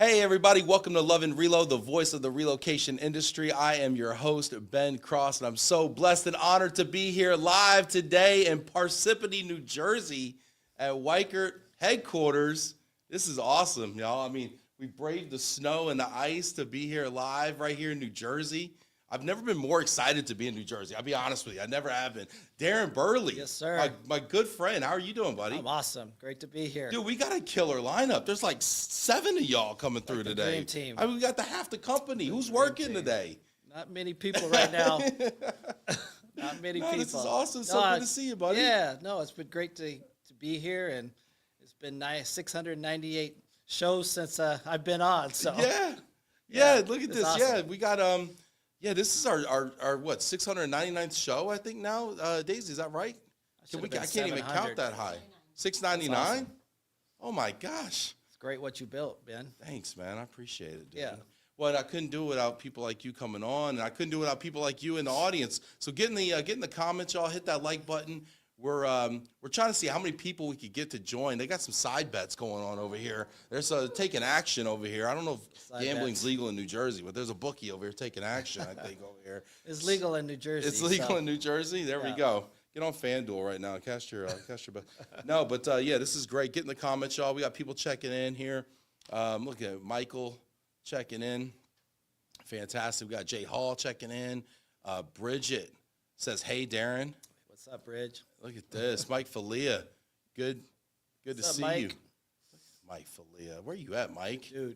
Hey everybody, welcome to Love and Relo, the voice of the relocation industry. I am your host, Ben Cross, and I'm so blessed and honored to be here live today in Parsippany, New Jersey at Weichert headquarters. This is awesome, y'all. I mean, we braved the snow and the ice to be here live right here in New Jersey. I've never been more excited to be in New Jersey. I'll be honest with you. I never have been. Darren Burley. Yes, sir. My good friend. How are you doing, buddy? I'm awesome. Great to be here. Dude, we got a killer lineup. There's like 7 of y'all coming through today. Dream team. I mean, we got half the company. Who's working today? Not many people right now. Not many people. This is awesome. So good to see you, buddy. Yeah, no, it's been great to be here, and it's been nice. 698 shows since I've been on. So yeah. Look at this. Awesome. Yeah, we got this is our what 699th show, I think now. Daisy, is that right? I can't even count that high. 699. Awesome. Oh my gosh. It's great what you built, Ben. Thanks, man. I appreciate it, dude. Yeah. Well, I couldn't do it without people like you coming on, and I couldn't do it without people like you in the audience. So get in the comments, y'all. Hit that like button. We're trying to see how many people we could get to join. They got some side bets going on over here. There's taking action over here. I don't know if gambling's legal in New Jersey, but there's a bookie over here taking action, I think, over here. It's legal in New Jersey. It's legal in New Jersey. There we go. Get on FanDuel right now. Cast your bet. No, but yeah, this is great. Get in the comments, y'all. We got people checking in here. Look at Michael checking in. Fantastic. We got Jay Hall checking in. Bridget says, "Hey, Darren." What's up, Bridge? Look at this. Mike Falia. Good to see Mike? you. Mike Falia. Where you at, Mike? Dude.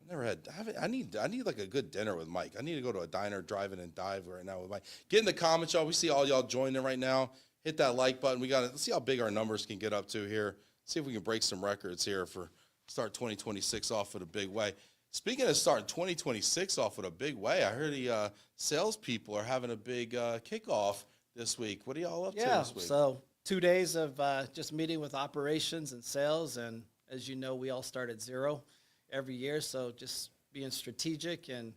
I've never had I need like a good dinner with Mike. I need to go to a diner, drive in and dive right now with Mike. Get in the comments, y'all. We see all y'all joining right now. Hit that like button. Let's see how big our numbers can get up to here. See if we can break some records here for start 2026 off with a big way. Speaking of starting 2026 off with a big way, I heard the salespeople are having a big kickoff this week. What are y'all up to this week? So 2 days of just meeting with operations and sales, and as you know, we all start at zero every year. So just being strategic and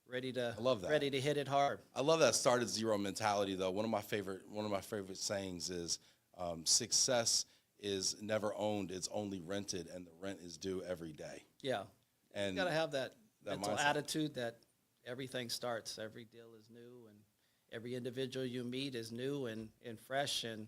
ready to hit it hard. I love that start at zero mentality, though. One of my favorite sayings is success is never owned; it's only rented, and the rent is due every day. Yeah, and you got to have that mental mindset. attitude that everything starts. Every deal is new, and every individual you meet is new and fresh and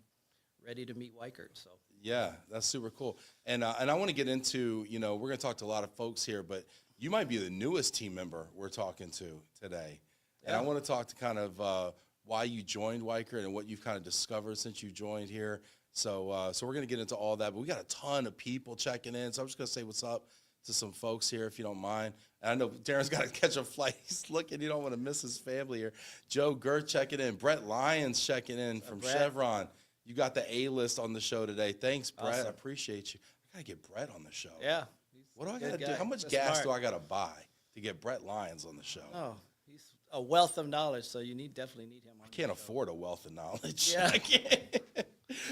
ready to meet Weichert. So yeah, that's super cool. And I want to get into, we're going to talk to a lot of folks here, but you might be the newest team member we're talking to today. Yeah. And I want to talk to kind of why you joined Weichert and what you've kind of discovered since you joined here. So we're going to get into all that, but we got a ton of people checking in. So I'm just going to say what's up to some folks here, if you don't mind. And I know Darren's got to catch a flight. He's looking. You don't want to miss his family here. Joe Gert checking in. Brett Lyons checking in from Chevron. You got the A-list on the show today. Thanks, Brett. Awesome. I appreciate you. I got to get Brett on the show. Yeah. What do I got to do? How much gas do I got to buy to get Brett Lyons on the show? Oh, he's a wealth of knowledge, so you definitely need him on I can't afford a wealth of knowledge. Yeah. I can't.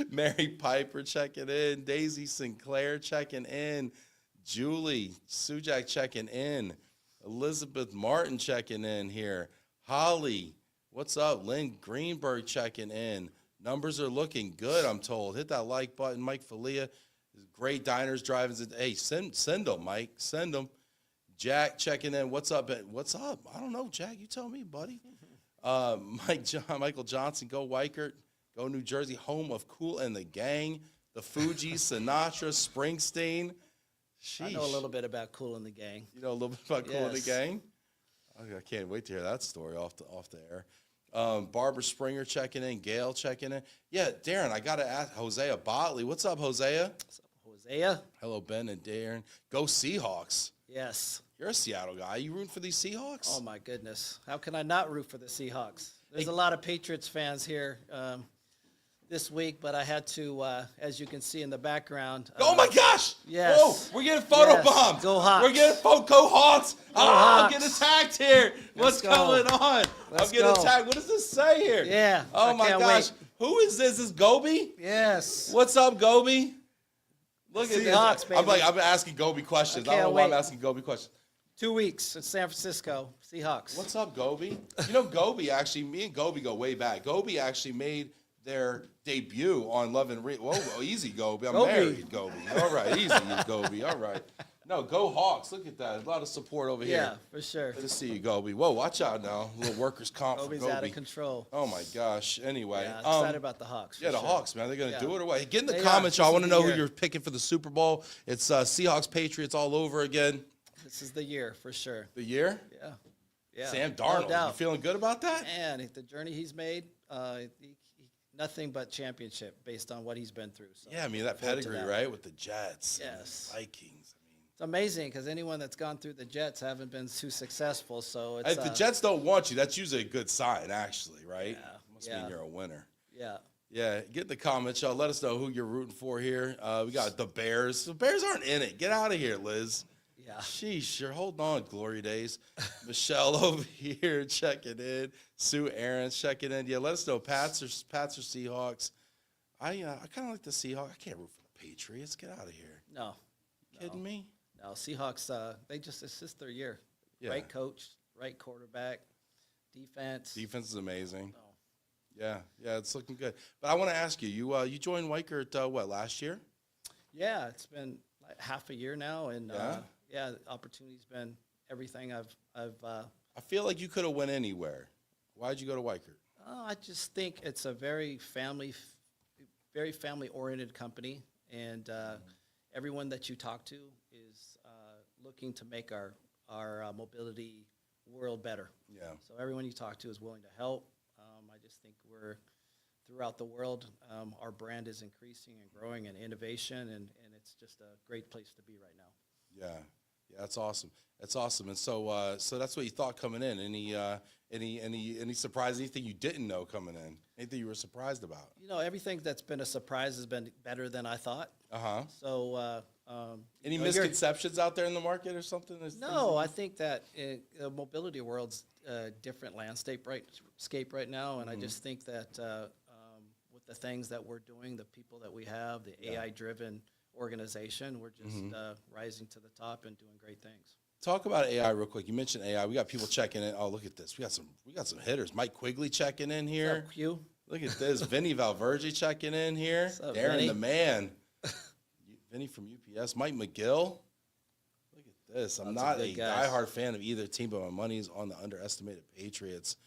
Mary Piper checking in. Daisy Sinclair checking in. Julie Sujak checking in. Elizabeth Martin checking in here. Holly, what's up? Lynn Greenberg checking in. Numbers are looking good, I'm told. Hit that like button. Mike Falia, great diners, drive-ins. Hey, send them, Mike. Send them. Jack checking in. What's up? What's up? I don't know, Jack. You tell me, buddy. Michael Johnson, go Weichert. Go New Jersey, home of Kool and the Gang. The Fugees, Sinatra, Springsteen. Sheesh. I know a little bit about Kool and the Gang. You know a little bit about Kool and the Gang? I can't wait to hear that story off the air. Barbara Springer checking in. Gail checking in. Yeah, Darren, I got to ask Hosea Botley. What's up, Hosea? What's up, Hosea? Hello, Ben and Darren. Go Seahawks. Yes. You're a Seattle guy. You rooting for these Seahawks? Oh, my goodness. How can I not root for the Seahawks? There's a lot of Patriots fans here this week, but I had to, as you can see in the background. Oh, my gosh. Yes. Whoa, we're getting photobombed. Go Hawks. We're getting Go Hawks. I'm getting attacked here. What's going on? I'm getting attacked. What does this say here? Yeah. Oh, my gosh. Wait. Who is this? Is Gobi? Yes. What's up, Gobi? Look at Seahawks, this. baby. I'm asking Gobi questions. I don't know why I'm asking Gobi questions. 2 weeks in San Francisco, Seahawks. What's up, Gobi? You know, Gobi actually, me and Gobi go way back. Gobi actually made their debut on Love and Relo. Whoa, easy, Gobi. I'm married, Gobi. All right, easy, Gobi. All right. No, go Hawks. Look at that. A lot of support over here. Yeah, for sure. Good to see you, Gobi. Whoa, watch out now. A little workers' comp for Gobi's Gobi. out of control. Oh, my gosh. Anyway. Yeah, excited about the Hawks. Yeah, the sure. Hawks, man. They're going to do it or what? Get in the They comments, are. y'all. I This want to is know the who year. you're picking for the Super Bowl. It's Seahawks, Patriots all over again. This is the year, for sure. The year? Yeah. Yeah. Sam No Darnold. doubt. You feeling good about that? Man, the journey he's made, nothing but championship based on what he's been through. So Yeah, I mean, that forward to pedigree, that. right, with the Jets and Yes. the Vikings. I mean, It's amazing because anyone that's gone through the Jets haven't been too successful. So it's if the Jets don't want you, that's usually a good sign, actually, right? Yeah, Must yeah. mean you're a winner. yeah. Yeah, get in the comments, y'all. Let us know who you're rooting for here. We got the Bears. The Bears aren't in it. Get out of here, Liz. Yeah. Sheesh, you're holding on, glory days. Michelle over here checking in. Sue Aaron's checking in. Yeah, let us know. Pats or Seahawks. I kind of like the Seahawks. I can't root for the Patriots. Get out of here. No. Kidding me? No, Seahawks, it's just their year. Yeah. Right coach, right quarterback, defense. Defense is amazing. No. Yeah, it's looking good. But I want to ask you, you joined Weichert, last year? Yeah, it's been like half a year now, and Yeah? the opportunity's been everything I've I feel like you could have went anywhere. Why'd you go to Weichert? I just think it's a very family-oriented company, and everyone that you talk to is looking to make our mobility world better. Yeah. So everyone you talk to is willing to help. I just think we're throughout the world. Our brand is increasing and growing and innovation, and it's just a great place to be right now. Yeah, that's awesome. That's awesome. And so, so that's what you thought coming in. Any surprise? Anything you didn't know coming in? Anything you were surprised about? You know, everything that's been a surprise has been better than I thought. So, Any you know, misconceptions out there in the market or something? no, I think that the mobility world's a different landscape right now, and I just think that with the things that we're doing, the people that we have, the AI-driven organization, we're just rising to the top and doing great things. Talk about AI real quick. You mentioned AI. We got people checking in. Oh, look at this. We got some hitters. Mike Quigley checking in here. What's up, Q? Look at this. Vinny Valverge checking in here. What's up, Darren Vinny? the man. Vinny from UPS. Mike McGill. Look at this. I'm Lots of not good a guys. diehard fan of either team, but my money's on the underestimated Patriots.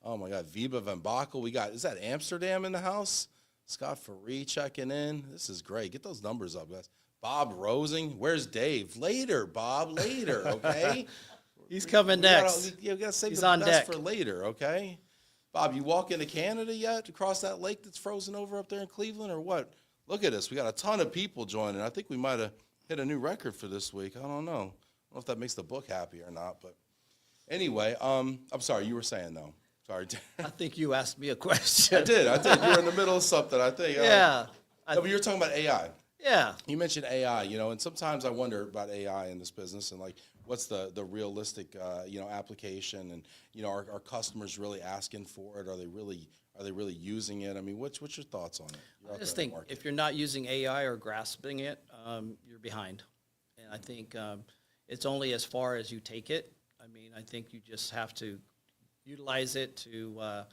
Oh, my God. Viva Van Bakel. Is that Amsterdam in the house? Scott Faree checking in. This is great. Get those numbers up, guys. Bob Rosing. Where's Dave? Later, Bob. Later, okay? He's coming next. We got to save He's the on best deck. for later, okay? Bob, you walk into Canada yet, across that lake that's frozen over up there in Cleveland, or what? Look at us. We got a ton of people joining. I think we might have hit a new record for this week. I don't know. I don't know if that makes the book happy or not. But anyway, I'm sorry. You were saying, though. Sorry. I think you asked me a question. I did. You were in the middle of something, I think. Yeah. No, but you were talking about AI. Yeah. You mentioned AI, and sometimes I wonder about AI in this business and, like, what's the realistic, application, and, are customers really asking for it? Are they really using it? I mean, what's your thoughts on it? You're I out just there in think the market. if you're not using AI or grasping it, you're behind. And I think it's only as far as you take it. I mean, I think you just have to utilize it to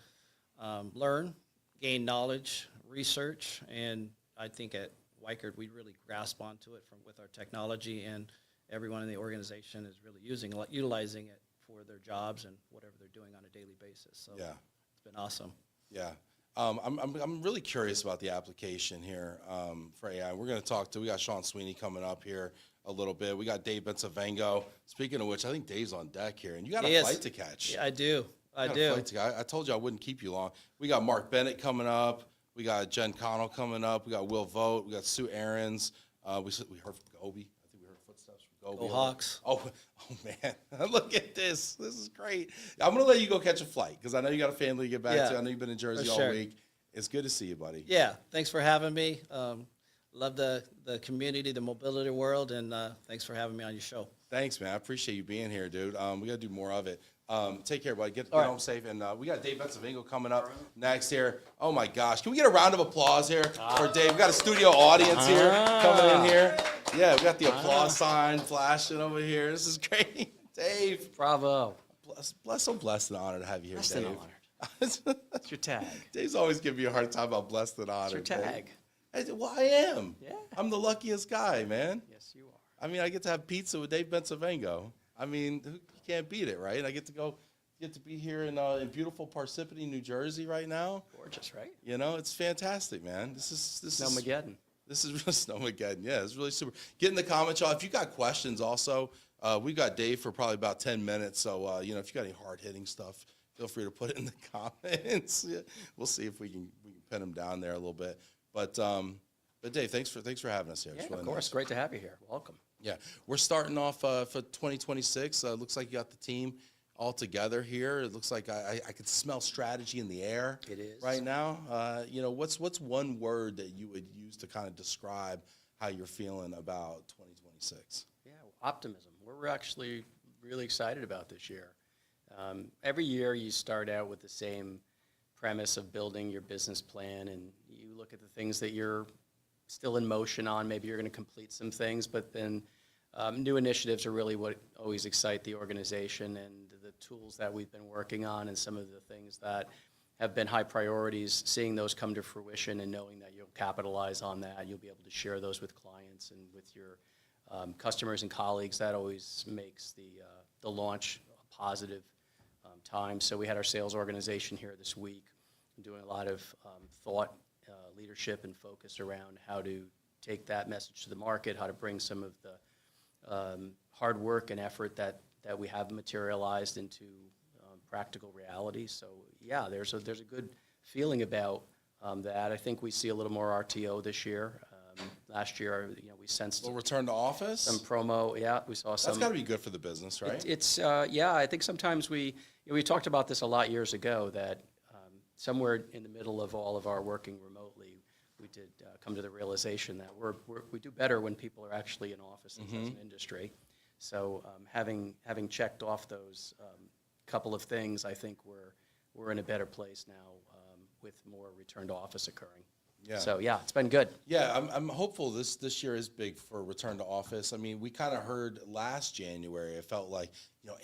learn, gain knowledge, research, and I think at Weichert we really grasp onto it with our technology, and everyone in the organization is really utilizing it for their jobs and whatever they're doing on a daily basis. So Yeah. it's been awesome. Yeah. I'm really curious about the application here for AI. We're going to we got Sean Sweeney coming up here a little bit. We got Dave Bensavengo. Speaking of which, I think Dave's on deck here, and you got a flight to catch. Yeah, I do. I Got a do. flight to- I told you I wouldn't keep you long. We got Mark Bennett coming up. We got Jen Connell coming up. We got Will Vogt. We got Sue Aarons. We heard from Gobi. I think we heard footsteps from Gobi. Go Hawks. Oh man, look at this. This is great. I'm going to let you go catch a flight because I know you got a family to get back to. I know you've been in Jersey all sure. week. It's good to see you, buddy. Yeah, thanks for having me. Love the community, the mobility world, and thanks for having me on your show. Thanks, man. I appreciate you being here, dude. We got to do more of it. Take care, buddy. Get right. home safe. And we got Dave Bensavengo coming up next here. Oh, my gosh. Can we get a round of applause here for Dave? We got a studio audience here coming in here. Yeah, we got the applause sign flashing over here. This is great. Dave. Bravo. So blessed and honored to have you here, Blessed and Dave. honored. That's your tag. Dave's always giving me a hard time about blessed and honored. That's your tag. Well, I am. Yeah. I'm the luckiest guy, man. Yes, you are. I mean, I get to have pizza with Dave Bensavengo. I mean, you can't beat it, right? I get to be here in beautiful Parsippany, New Jersey right now. Gorgeous, right? You know, it's fantastic, man. This is Snowmageddon. This is Snowmageddon. Yeah, it's really super. Get in the comments, y'all. If you got questions, also, we got Dave for probably about 10 minutes. So, if you got any hard hitting stuff, feel free to put it in the comments. Yeah, we'll see if we can pin him down there a little bit. But Dave, thanks for having us here. Yeah, really of course. nice. Great to have you here. Welcome. Yeah, we're starting off for 2026. Looks like you got the team all together here. It looks like I could smell strategy in the air. It is right now. What's one word that you would use to kind of describe how you're feeling about 2026? Yeah, optimism. We're actually really excited about this year. Every year you start out with the same premise of building your business plan, and you look at the things that you're still in motion on. Maybe you're going to complete some things, but then new initiatives are really what always excite the organization, and the tools that we've been working on and some of the things that have been high priorities, seeing those come to fruition and knowing that you'll capitalize on that. You'll be able to share those with clients and with your customers and colleagues. That always makes the launch a positive time. So we had our sales organization here this week doing a lot of thought, leadership, and focus around how to take that message to the market, how to bring some of the hard work and effort that we have materialized into practical reality. So yeah, there's a good feeling about that. I think we see a little more RTO this year. Last year, we sensed Well, return to office. some promo. Yeah, we saw some. That's got to be good for the business, right? It's yeah. I think sometimes we talked about this a lot years ago that somewhere in the middle of all of our working remotely, we did come to the realization that we do better when people are actually in offices as an industry. So having checked off those couple of things, I think we're in a better place now with more return to office occurring. Yeah. So yeah, it's been good. Yeah, I'm hopeful this year is big for return to office. I mean, we kind of heard last January, it felt like,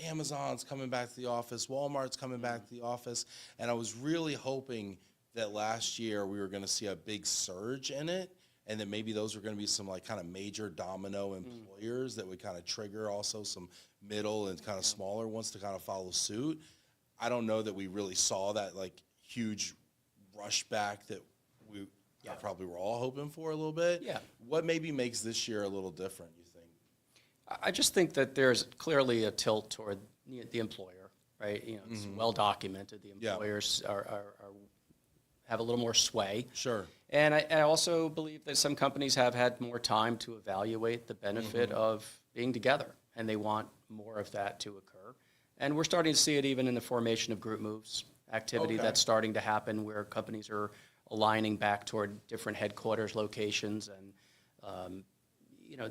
Amazon's coming back to the office, Walmart's coming back to the office, and I was really hoping that last year we were going to see a big surge in it, and that maybe those were going to be some like kind of major domino employers that would kind of trigger also some middle and kind of smaller ones to kind of follow suit. I don't know that we really saw that like huge rush back that we probably were all hoping for a little bit. Yeah. What maybe makes this year a little different, you think? I just think that there's clearly a tilt toward the employer, right? It's well documented. The employers have a little more sway. Sure. And I also believe that some companies have had more time to evaluate the benefit of being together, and they want more of that to occur. And we're starting to see it even in the formation of group moves activity that's starting to happen, where companies are aligning back toward different headquarters locations, and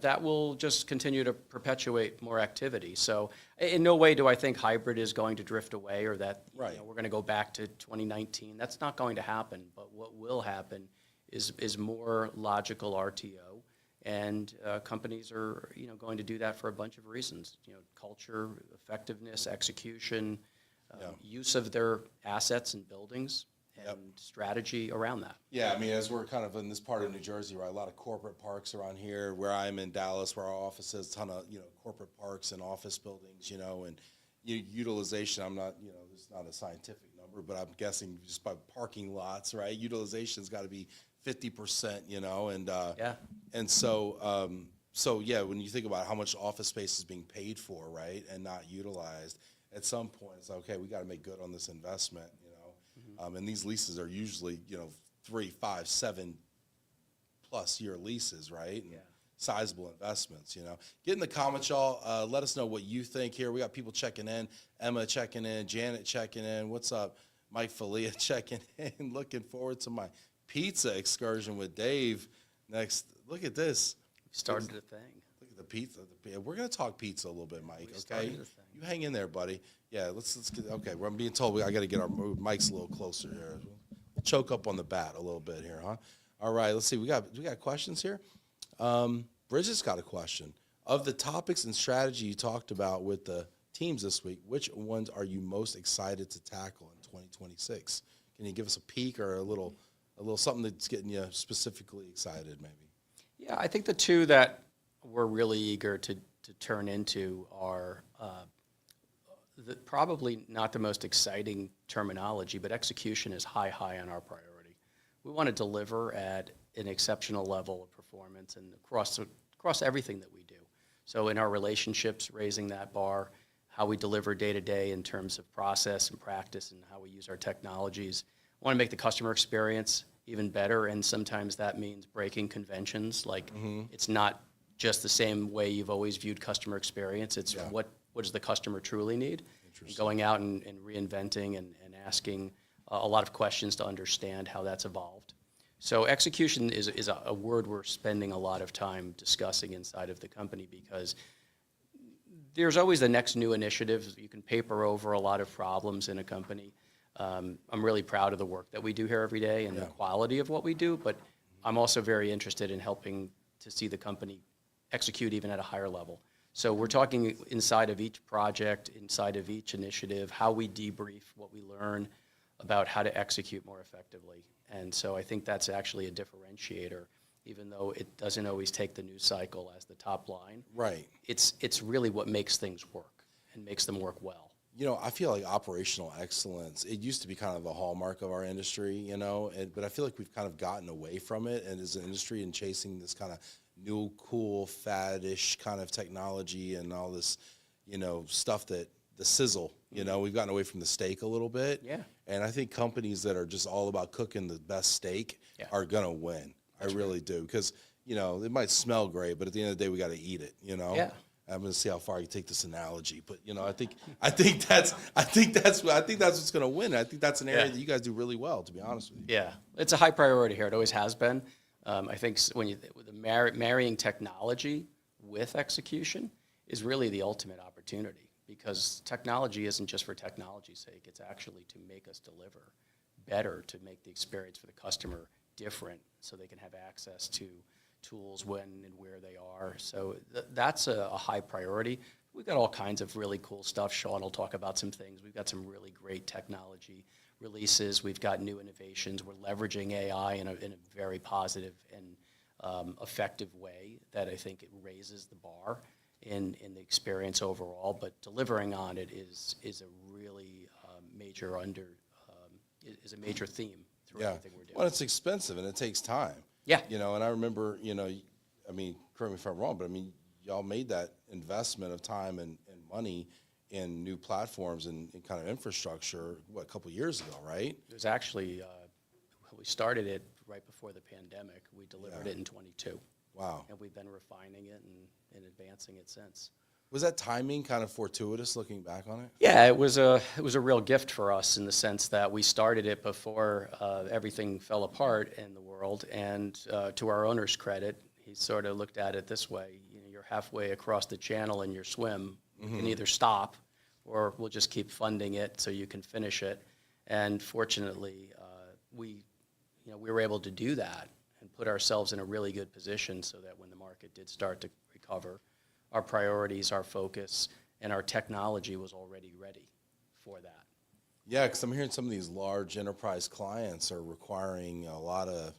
that will just continue to perpetuate more activity. So in no way do I think hybrid is going to drift away, or that we're going to go back to 2019. That's not going to happen. But what will happen is more logical RTO, and companies are going to do that for a bunch of reasons. Culture, effectiveness, execution, use of their assets and buildings, and strategy around that. Yeah, I mean, as we're kind of in this part of New Jersey, right, a lot of corporate parks around here. Where I'm in Dallas, where our office is, a ton of corporate parks and office buildings, and utilization. I'm not, it's not a scientific number, but I'm guessing just by parking lots, right, utilization's got to be 50%, and so yeah, when you think about how much office space is being paid for, right, and not utilized, at some point it's like, okay, we got to make good on this investment, and these leases are usually 3, 5, 7+ year leases, right? And sizable investments. Get in the comments, y'all. Let us know what you think here. We got people checking in. Emma checking in. Janet checking in. What's up? Mike Falia checking in. Looking forward to my pizza excursion with Dave next. Look at this. We started a thing. Look at the pizza. We're gonna talk pizza a little bit, Mike. Okay, you hang in there, buddy. Yeah, let's get. Okay, I'm being told I got to get our mics a little closer here. We'll choke up on the bat a little bit here, huh? All right, let's see. We got questions here. Bridget's got a question. Of the topics and strategy you talked about with the teams this week, which ones are you most excited to tackle in 2026? Can you give us a peek or a little something that's getting you specifically excited, maybe? Yeah, I think the two that we're really eager to turn into are probably not the most exciting terminology, but execution is high on our priority. We want to deliver at an exceptional level of performance and across everything that we do. So in our relationships, raising that bar, how we deliver day to day in terms of process and practice and how we use our technologies. I want to make the customer experience even better, and sometimes that means breaking conventions. Like it's not just the same way you've always viewed customer experience. It's what does the customer truly need? And going out and reinventing and asking a lot of questions to understand how that's evolved. So execution is a word we're spending a lot of time discussing inside of the company because there's always the next new initiative. You can paper over a lot of problems in a company. I'm really proud of the work that we do here every day and the quality of what we do, but I'm also very interested in helping to see the company execute even at a higher level. So we're talking inside of each project, inside of each initiative, how we debrief what we learn about how to execute more effectively. And so I think that's actually a differentiator, even though it doesn't always take the news cycle as the top line. Right. It's really what makes things work and makes them work well. You know, I feel like operational excellence, it used to be kind of the hallmark of our industry, you know, but I feel like we've kind of gotten away from it and as an industry and chasing this kind of new, cool, faddish kind of technology and all this, you know, stuff that the sizzle, you know, we've gotten away from the steak a little bit. Yeah. And I think companies that are just all about cooking the best steak are going to win. That's I really do. Because, you know, it might smell great, but at the end of the day, we got to eat it, you know? Yeah. I'm going to see how far I can take this analogy, but you know, I think that's what's going to win. I think that's an area that you guys do really well, to be honest with you. Yeah, it's a high priority here. It always has been. I think when marrying technology with execution is really the ultimate opportunity because technology isn't just for technology's sake. It's actually to make us deliver better, to make the experience for the customer different, so they can have access to tools when and where they are. So that's a high priority. We've got all kinds of really cool stuff. Sean will talk about some things. We've got some really great technology releases. We've got new innovations. We're leveraging AI in a very positive and effective way that I think it raises the bar in the experience overall. But delivering on it is a really major theme through everything we're doing. Well, it's expensive and it takes time. Yeah. You know, and I remember, you know, I mean, correct me if I'm wrong, but I mean, y'all made that investment of time and money in new platforms and kind of infrastructure, a couple of years ago, right? It was actually, we started it right before the pandemic. We delivered it in 22. Wow. And we've been refining it and advancing it since. Was that timing kind of fortuitous looking back on it? Yeah, it was a real gift for us in the sense that we started it before everything fell apart in the world. And to our owner's credit, he sort of looked at it this way: you know, you're halfway across the channel in your swim. You can either stop, or we'll just keep funding it so you can finish it. And fortunately, we were able to do that and put ourselves in a really good position so that when the market did start to recover, our priorities, our focus, and our technology was already ready for that. Yeah, because I'm hearing some of these large enterprise clients are requiring a lot of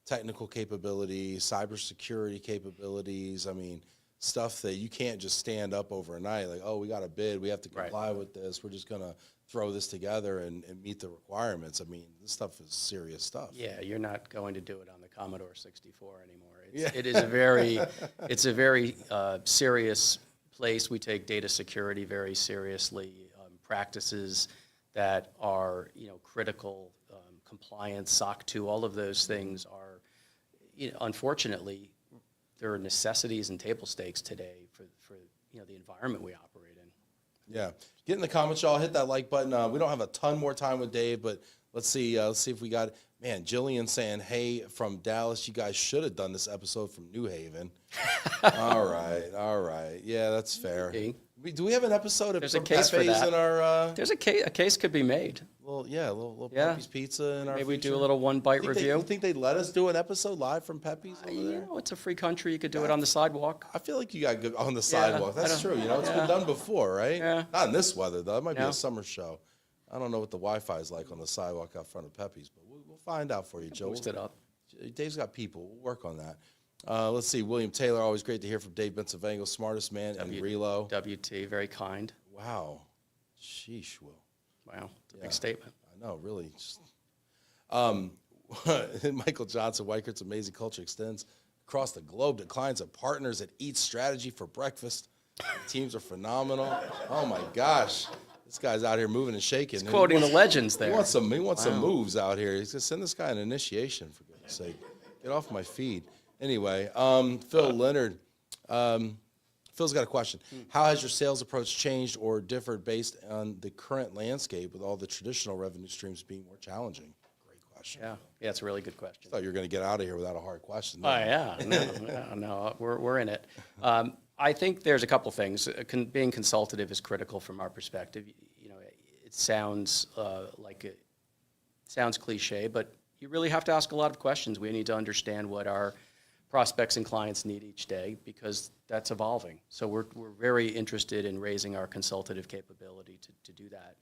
technical capabilities, cybersecurity capabilities. I mean, stuff that you can't just stand up overnight, like, oh, we got a bid, we have to comply with this, we're just going to throw this together and meet the requirements. I mean, this stuff is serious stuff. Yeah, you're not going to do it on the Commodore 64 anymore. It is a very serious place. We take data security very seriously. Practices that are, critical, compliance, SOC 2, all of those things are, unfortunately, there are necessities and table stakes today for the environment we operate in. Yeah. Get in the comments, y'all. Hit that like button. We don't have a ton more time with Dave, but let's see if we got it. Man, Jillian saying, hey, from Dallas, you guys should have done this episode from New Haven. All right. Yeah, that's fair. Okay. Do we have an episode of There's a case for Pepe's that. in our... There's a case could be made. Little Pepe's Pizza in our Maybe we feature? do a little one-bite review. You think they'd let us do an episode live from Pepe's over there? It's a free country. You could do it on the sidewalk. I feel like you got good on the sidewalk. That's true. It's been done before, right? Yeah. Not in this weather, though. It might be a summer show. I don't know what the Wi-Fi is like on the sidewalk out front of Pepe's, but we'll find out for you, Joe. Post it up. Dave's got people. We'll work on that. Let's see, William Taylor, always great to hear from Dave Bensavango, smartest man in Relo. WT, very kind. Wow. Sheesh, Will. Wow, it's a big statement. I know, really. Michael Johnson, Weichert's amazing culture extends across the globe to clients and partners that eat strategy for breakfast. The teams are phenomenal. Oh my gosh. This guy's out here moving and shaking. He's quoting the legends there. He wants some moves out here. He's gonna send this guy an initiation, for goodness sake. Get off my feed. Anyway, Phil Leonard. Phil's got a question. How has your sales approach changed or differed based on the current landscape with all the traditional revenue streams being more challenging? Great question. Yeah, it's a really good question. I thought you were going to get out of here without a hard question. Oh, yeah. No, we're in it. I think there's a couple things. Being consultative is critical from our perspective. You know, it sounds sounds cliche, but you really have to ask a lot of questions. We need to understand what our prospects and clients need each day, because that's evolving. So we're very interested in raising our consultative capability to do that,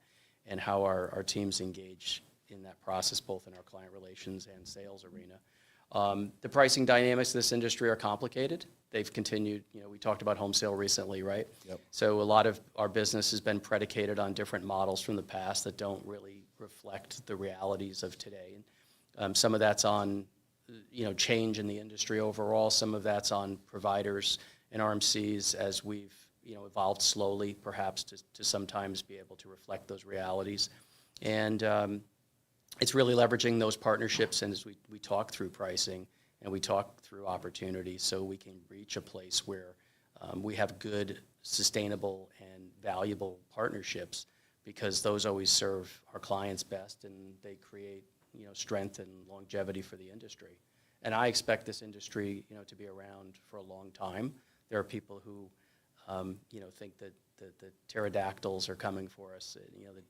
and how our teams engage in that process, both in our client relations and sales arena. The pricing dynamics of this industry are complicated. They've continued, we talked about home sale recently, right? Yep. So a lot of our business has been predicated on different models from the past that don't really reflect the realities of today. Some of that's on change in the industry overall. Some of that's on providers and RMCs as we've evolved slowly, perhaps to sometimes be able to reflect those realities. And it's really leveraging those partnerships, and as we talk through pricing and we talk through opportunities, so we can reach a place where we have good, sustainable, and valuable partnerships, because those always serve our clients best, and they create strength and longevity for the industry. And I expect this industry, to be around for a long time. There are people who, think that the pterodactyls are coming for us,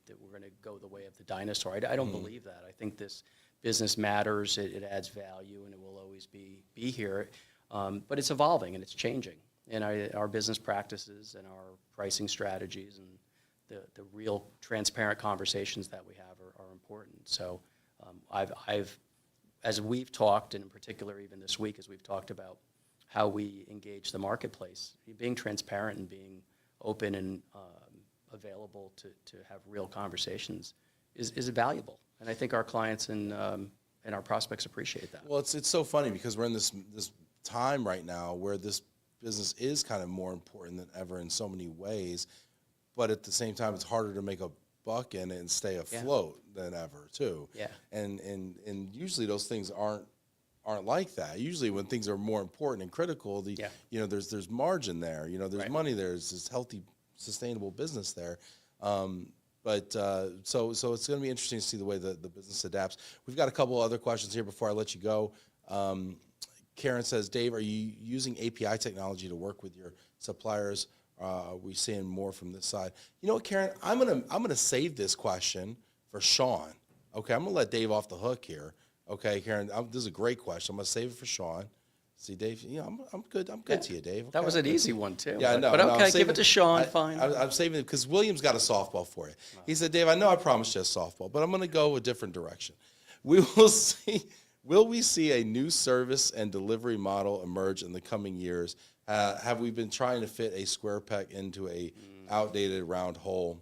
that we're going to go the way of the dinosaur. I don't believe that. I think this business matters, it adds value, and it will always be here. But it's evolving and it's changing. And our business practices and our pricing strategies and the real transparent conversations that we have are important. So I've, as we've talked, and in particular even this week, as we've talked about how we engage the marketplace, being transparent and being open and available to have real conversations is valuable. And I think our clients and our prospects appreciate that. Well, it's so funny because we're in this time right now where this business is kind of more important than ever in so many ways, but at the same time, it's harder to make a buck in it and stay afloat than ever too. Yeah. And usually those things aren't like that. Usually when things are more important and critical, there's margin there. There's money there. There's this healthy, sustainable business there. So it's going to be interesting to see the way the business adapts. We've got a couple other questions here before I let you go. Karen says, Dave, are you using API technology to work with your suppliers? Are we seeing more from this side? You know what, Karen? I'm gonna save this question for Sean. Okay, I'm gonna let Dave off the hook here. Okay, Karen, this is a great question. I'm gonna save it for Sean. See, Dave, I'm good. I'm good to you, Dave. Okay, that was an easy one too. Yeah, I know. But okay, give it to Sean. Fine. I'm saving it because William's got a softball for you. He said, Dave, I know I promised you a softball, but I'm gonna go a different direction. We will see. Will we see a new service and delivery model emerge in the coming years? Have we been trying to fit a square peg into a outdated round hole?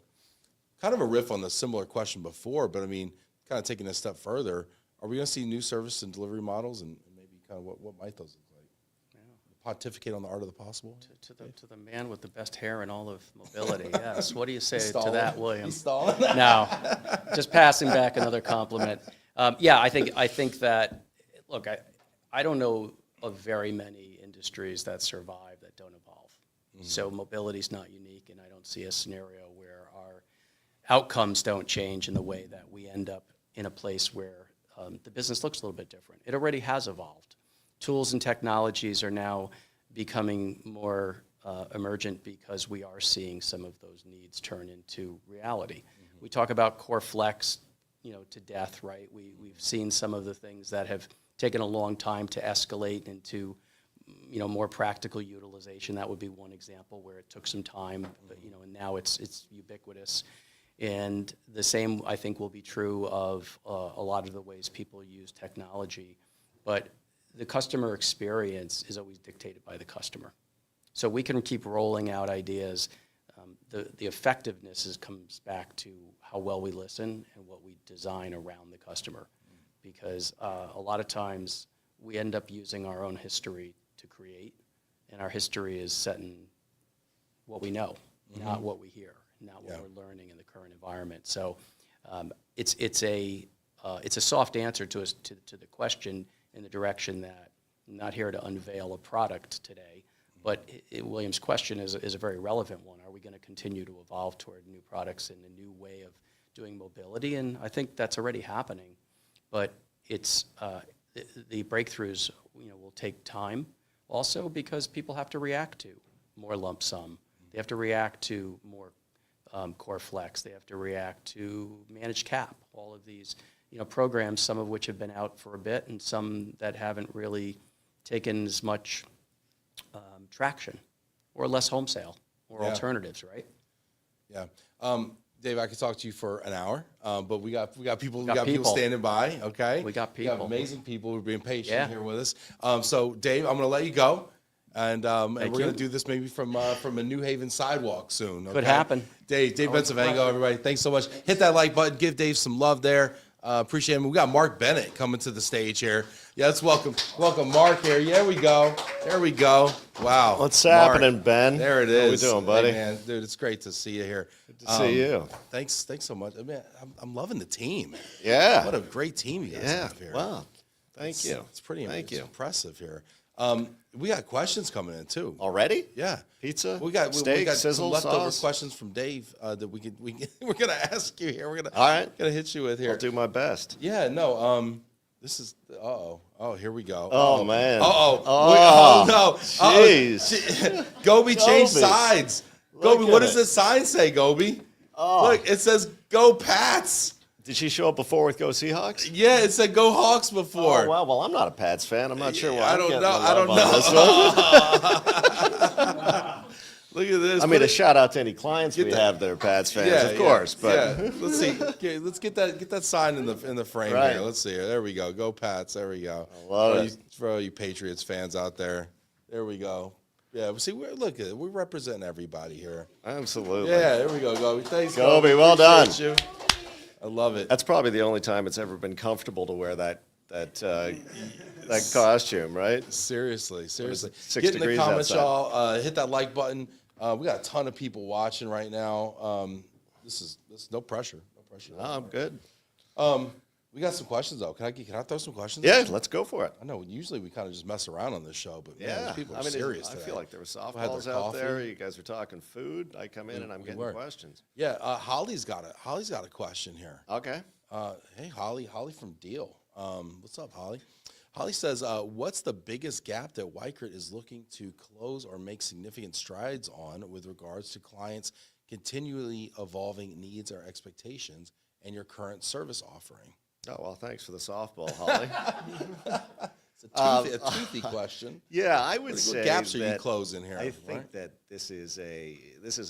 Kind of a riff on the similar question before, but I mean, kind of taking a step further, are we going to see new service and delivery models, and maybe kind of what might those look like? Yeah. Pontificate on the art of the possible? To the man with the best hair in all of mobility, yes. What do you say to that, William? He's stalling? No, just passing back another compliment. I think that, look, I don't know of very many industries that survive that don't evolve. Mm-hmm. So mobility is not unique, and I don't see a scenario where our outcomes don't change in the way that we end up in a place where the business looks a little bit different. It already has evolved. Tools and technologies are now becoming more emergent because we are seeing some of those needs turn into reality. Mm-hmm. We talk about core flex, to death, right? We've seen some of the things that have taken a long time to escalate into, more practical utilization. That would be one example where it took some time, but, and now it's ubiquitous. And the same, I think, will be true of a lot of the ways people use technology. But the customer experience is always dictated by the customer. So we can keep rolling out ideas. The effectiveness comes back to how well we listen and what we design around the customer. Because a lot of times we end up using our own history to create, and our history is set in what we know, not what we hear, not what we're learning in the current environment. So it's a soft answer to the question in the direction that I'm not here to unveil a product today, but William's question is a very relevant one. Are we going to continue to evolve toward new products and a new way of doing mobility? And I think that's already happening, but it's the breakthroughs will take time also because people have to react to more lump sum. They have to react to more core flex. They have to react to managed cap. All of these programs, some of which have been out for a bit and some that haven't really taken as much traction or less home sale or alternatives, right? Yeah. Dave, I could talk to you for an hour, but we got people standing by. Okay, We got people. We got amazing people who are being patient here with us. So, Dave, I'm going to let you go, and we're going to do this maybe from a New Haven sidewalk soon. Okay? Could happen. Dave Pennsylvania, everybody. Thanks so much. Hit that like button. Give Dave some love there. Appreciate him. We got Mark Bennett coming to the stage here. Yeah, let's welcome Mark here. Yeah, there we go. Wow. What's happening, Ben? There it is. How we doing, buddy? Hey, man, dude, it's great to see you here. Good to see you. Thanks so much. I mean, I'm loving the team. Yeah. What a great team you guys have here. Wow. Thank you. It's pretty Thank you. impressive here. We got questions coming in too. Already? Yeah. Pizza? We got steak, some sizzle, leftover sauce? questions from Dave that we're gonna ask you here. All right. Gonna hit you with here. I'll do my best. Yeah. No. This is. Oh, here we go. Oh, man. Oh no. Jeez. Gobi changed Gobi. sides. Look Gobi, at what does it. this sign say, Gobi? Oh. Look, it says "Go Pats." Did she show up before with Go Seahawks? Yeah, it said "Go Hawks" before. Oh, wow. Well, I'm not a Pats fan. I'm not sure why. I I'm don't getting know. the I don't love on this one. Look at this. I mean, a shout out to any clients we have that are Pats fans, of course. But let's see. Okay, let's get that sign in the frame Right. here. Let's see. There we go. Go Pats. There we go. I love it. For all you Patriots fans out there. There we go. Yeah. See, look at it. We're representing everybody here. Absolutely. Yeah. There we go, Gobi. Thanks, Gobi, well done. Appreciate you. I love it. That's probably the only time it's ever been comfortable to wear that costume, right? Seriously. 6 Get in the degrees comments, outside. y'all. Hit that like button. We got a ton of people watching right now. This is no pressure. No pressure. No, I'm good. We got some questions though. Can I throw some questions? Yeah, let's go for it. I know. Usually we kind of just mess around on this show, but man, Yeah, these people are I mean, serious I today. feel like there were had their softballs out there. coffee. You guys were talking food. I come in and I'm getting were. questions. Yeah, Holly's got a question here. Okay. Hey, Holly from Deal. What's up, Holly? Holly says, what's the biggest gap that Weichert is looking to close or make significant strides on with regards to clients' continually evolving needs or expectations and your current service offering? Oh, well, thanks for the softball, Holly. It's a toothy question. Yeah, I would What say gaps are you that closing here? I think right? that this is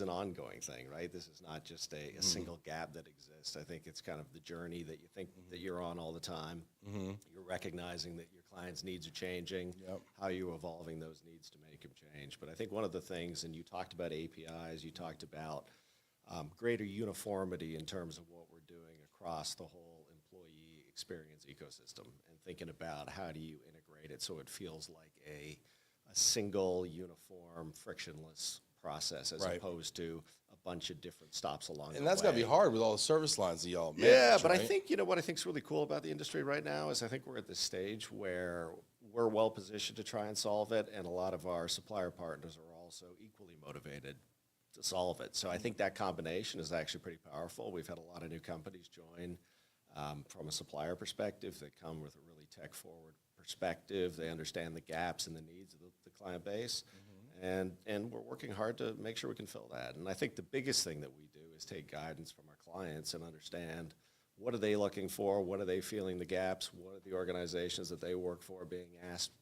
an ongoing thing, right? This is not just a single gap that exists. I think it's kind of the journey that you think that you're on all the time. You're recognizing that your clients' needs are changing. How are you evolving those needs to make them change? But I think one of the things, and you talked about APIs, you talked about greater uniformity in terms of what we're doing across the whole employee experience ecosystem, and thinking about how do you integrate it so it feels like a single, uniform, frictionless process as opposed to a bunch of different stops along the way. And that's got to be hard with all the service lines that y'all manage, Yeah, but right? I think, what I think is really cool about the industry right now is I think we're at this stage where we're well positioned to try and solve it, and a lot of our supplier partners are also equally motivated to solve it. So I think that combination is actually pretty powerful. We've had a lot of new companies join from a supplier perspective that come with a really tech-forward perspective. They understand the gaps and the needs of the client base, and we're working hard to make sure we can fill that. And I think the biggest thing that we do is take guidance from our clients and understand what are they looking for, what are they feeling the gaps, what are the organizations that they work for being asked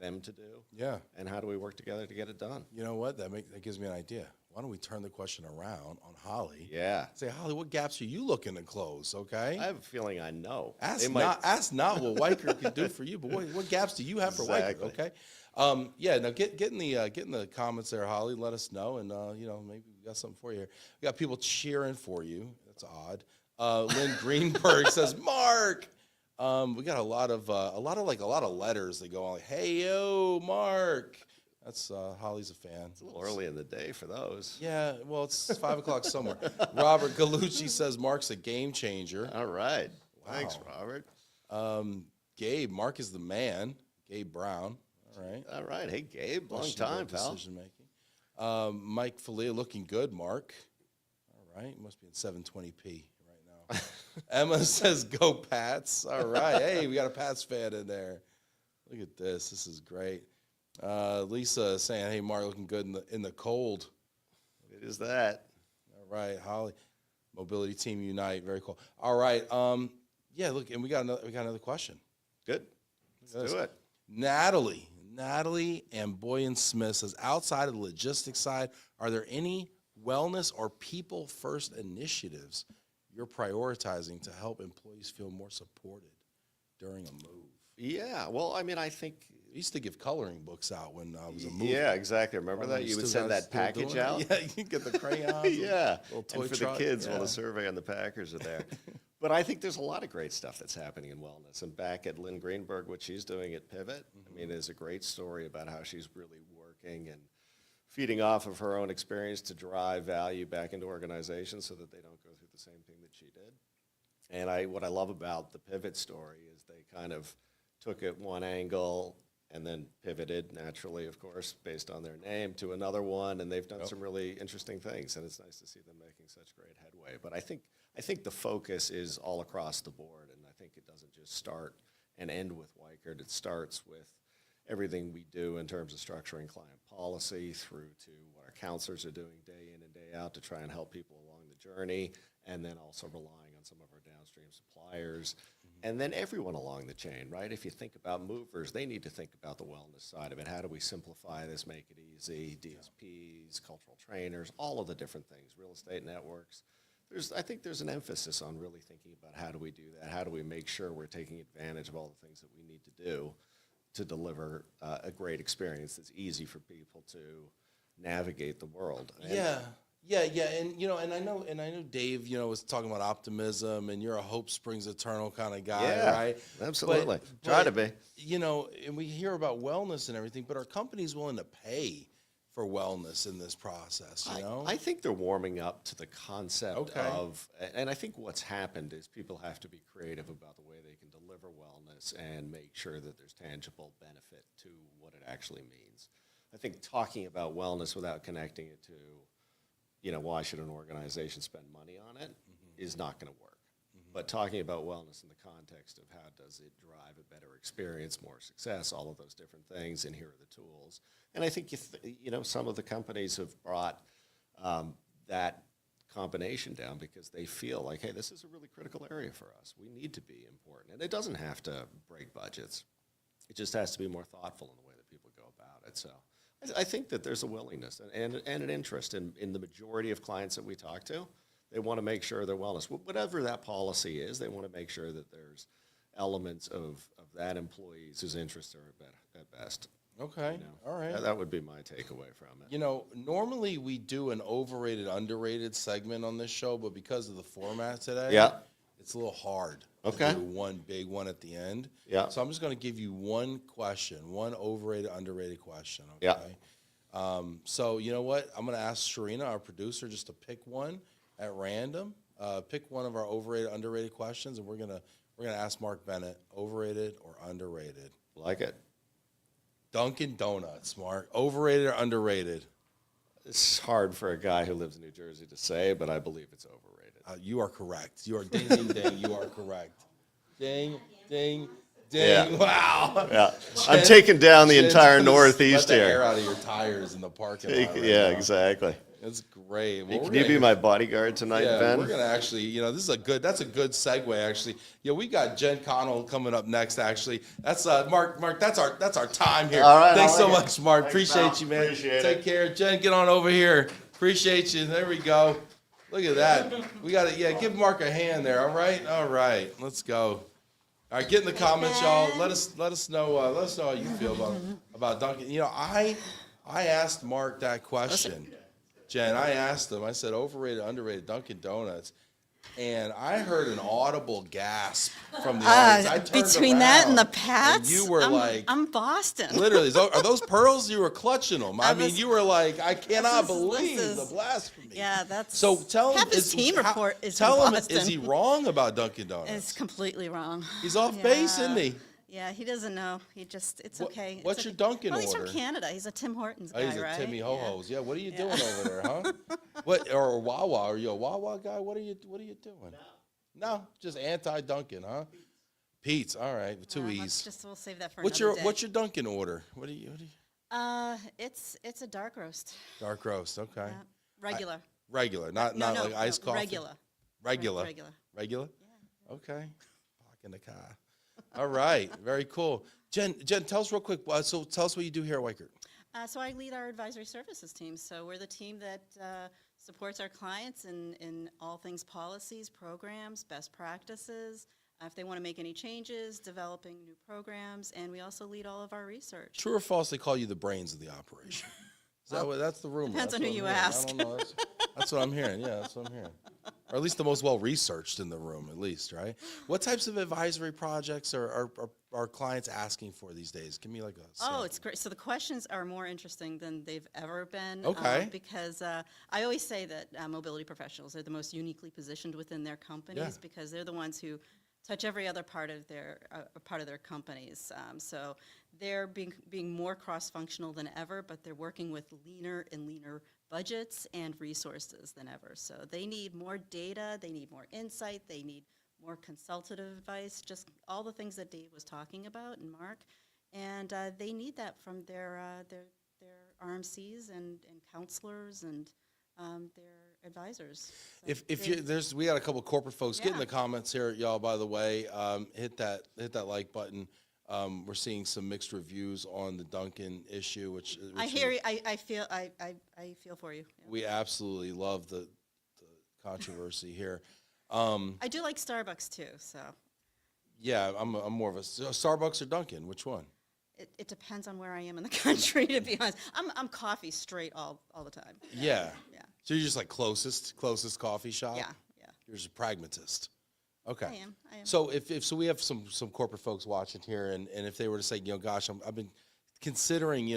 them to do, Yeah. and how do we work together to get it done? You know what? That gives me an idea. why don't we turn the question around on Holly? Yeah. Say, Holly, what gaps are you looking to close? Okay. I have a feeling I know. Ask not what Weichert can do for you, but what gaps do you have for Exactly. Weichert? Okay. Yeah. Now get in the comments there, Holly. Let us know, and maybe we got something for you here. We got people cheering for you. That's odd. Lynn Greenberg says, Mark. We got a lot of letters that go on like, hey yo, Mark. That's Holly's a fan. It's a little early in the day for those. Yeah, well, it's 5 o'clock somewhere. Robert Galucci says Mark's a game changer. All right. Wow. Thanks, Robert. Gabe, Mark is the man. Gabe Brown. All right. All right. Hey, Gabe. Long time, pal. Decision making. Mike Falia looking good, Mark. All right. Must be in 720p right now. Emma says go Pats. All right. Hey, we got a Pats fan in there. Look at this. This is great. Lisa saying, hey, Mark, looking good in the cold. It is that. All right, Holly. Mobility Team Unite. Very cool. All right. Yeah, look, and we got another question. Good. Let's do it. Natalie and Boyan Smith says, outside of the logistics side, are there any wellness or people first initiatives you're prioritizing to help employees feel more supported during a move? Yeah. Well, I mean, I think. I used to give coloring books out when I was a mover. Yeah, exactly. Remember that? You would send that package out? Yeah, you get the crayons. Yeah. Little toy and for truck. the kids, Yeah. while the survey and the Packers are there. But I think there's a lot of great stuff that's happening in wellness. And back at Lynn Greenberg, what she's doing at Pivot, I mean, is a great story about how she's really working and feeding off of her own experience to drive value back into organizations so that they don't go through the same thing that she did. And what I love about the Pivot story is they kind of took it one angle and then pivoted naturally, of course, based on their name to another one, and they've done some really interesting things, and it's nice to see them making such great headway. But I think the focus is all across the board, and I think it doesn't just start and end with Weichert. It starts with everything we do in terms of structuring client policy through to what our counselors are doing day in and day out to try and help people along the journey, and then also relying on some of our downstream suppliers. And then everyone along the chain, right? If you think about movers, they need to think about the wellness side of it. How do we simplify this, make it easy? DSPs, cultural trainers, all of the different things, real estate networks. I think there's an emphasis on really thinking about how do we do that? How do we make sure we're taking advantage of all the things that we need to do to deliver a great experience that's easy for people to navigate the world? Yeah, and I know Dave, was talking about optimism, and you're a hope springs eternal kind of guy, right? Absolutely. Try to be. And we hear about wellness and everything, but are companies willing to pay for wellness in this process, I think they're warming up to the concept Okay. of, and I think what's happened is people have to be creative about the way they can deliver wellness and make sure that there's tangible benefit to what it actually means. I think talking about wellness without connecting it to why should an organization spend money on it is not going to work. But talking about wellness in the context of how does it drive a better experience, more success, all of those different things, and here are the tools. And I think, some of the companies have brought that combination down because they feel like, hey, this is a really critical area for us. We need to be important. And it doesn't have to break budgets. It just has to be more thoughtful in the way that people go about it. So I think that there's a willingness and an interest in the majority of clients that we talk to. They want to make sure their wellness, whatever that policy is, they want to make sure that there's elements of that employees whose interests are at best. Okay, all right. That would be my takeaway from it. Normally we do an overrated, underrated segment on this show, but because of the format today, it's a little hard to do one big one at the end. Yeah. So I'm just going to give you one question, one overrated, underrated question, okay? Yeah. So you know what? I'm going to ask Sharina, our producer, just to pick one at random. Pick one of our overrated, underrated questions, and we're gonna ask Mark Bennett, overrated or underrated? Like it. Dunkin' Donuts, Mark. Overrated or underrated? It's hard for a guy who lives in New Jersey to say, but I believe it's overrated. You are correct. You are ding, ding, ding. You are correct. Ding, ding, ding. Yeah. Wow. Yeah. I'm taking down the Jen's entire gonna Northeast let the air here. out of your tires in the parking lot. Right Yeah, now. exactly. It's great. Well, Can you be my bodyguard tonight, Yeah, Ben? we're gonna actually, that's a good segue actually. We got Jen Connell coming up next actually. That's Mark, that's our time here. All right, Thanks I so like it. much, Mark. Thanks, Appreciate pal. you, man. Appreciate Take it. care. Jen, get on over here. Appreciate you. There we go. Look at that. We got it. Yeah, give Mark a hand there. All right. All right. Let's go. All right. Get in the comments, y'all. Let us know. Let us know how you feel about Dunkin'. You know, I asked Mark that question, Jen. I asked him. I said, overrated, underrated Dunkin' Donuts. And I heard an audible gasp from the audience. I turned between that and the around, Pats, and you were I'm Boston. literally, are those pearls? You were clutching them. I mean, you were like, I cannot this believe is- the blasphemy. Yeah, that's. So tell him, half his team report is tell in him, Boston. is he wrong about Dunkin' Donuts? It's completely wrong. He's off base, Yeah. isn't he? Yeah, he doesn't know. It's okay. It's What's okay. your Dunkin' Well, he's order? from Canada. He's a Tim Hortons Oh, guy, he's a right? Timmy Ho Ho's. Yeah. What are you doing Yeah. over there, huh? What or Wawa? Are you a Wawa guy? What are you doing? No, just anti Dunkin', huh? Pete's. All right, with two E's. We'll save that for What's another your day. What's your Dunkin' order? What do you? It's a dark roast. Dark roast. Okay. Yeah. Regular. Regular, not no, like iced coffee. Regular. Regular. Regular. Regular? Okay. Park in the car. All right. Very cool. Jen, tell us real quick. So tell us what you do here at Weichert. So I lead our advisory services team. So we're the team that supports our clients in all things policies, programs, best practices. If they want to make any changes, developing new programs, and we also lead all of our research. True or false, they call you the brains of the operation. Is that what, that's the rumor. Depends That's on what who I'm you hearing. ask. I don't know. That's what I'm hearing. Yeah, that's what I'm hearing. Or at least the most well-researched in the room, at least, right? What types of advisory projects are clients asking for these days? Give me like a sample. Oh, it's great. So the questions are more interesting than they've ever been. Okay. Because I always say that mobility professionals are the most uniquely positioned within their companies because they're the ones who touch every other part of their companies. So they're being more cross-functional than ever, but they're working with leaner and leaner budgets and resources than ever. So they need more data, they need more insight, they need more consultative advice, just all the things that Dave was talking about and Mark. And they need that from their RMCs and counselors and their advisors. So we got a couple corporate folks. Get in Yeah. the comments here, y'all. By the way, hit that like button. We're seeing some mixed reviews on the Dunkin' issue, which I hear you. I feel for you. Yeah. we absolutely love the controversy here. I do like Starbucks too. So Yeah, I'm more of a Starbucks or Dunkin'. Which one? it depends on where I am in the country. To be honest, I'm coffee straight all the time. Yeah. Yeah. So you're just like closest coffee shop. Yeah. You're just a pragmatist. Okay. I am. So if we have some corporate folks watching here, and if they were to say, gosh, I've been considering,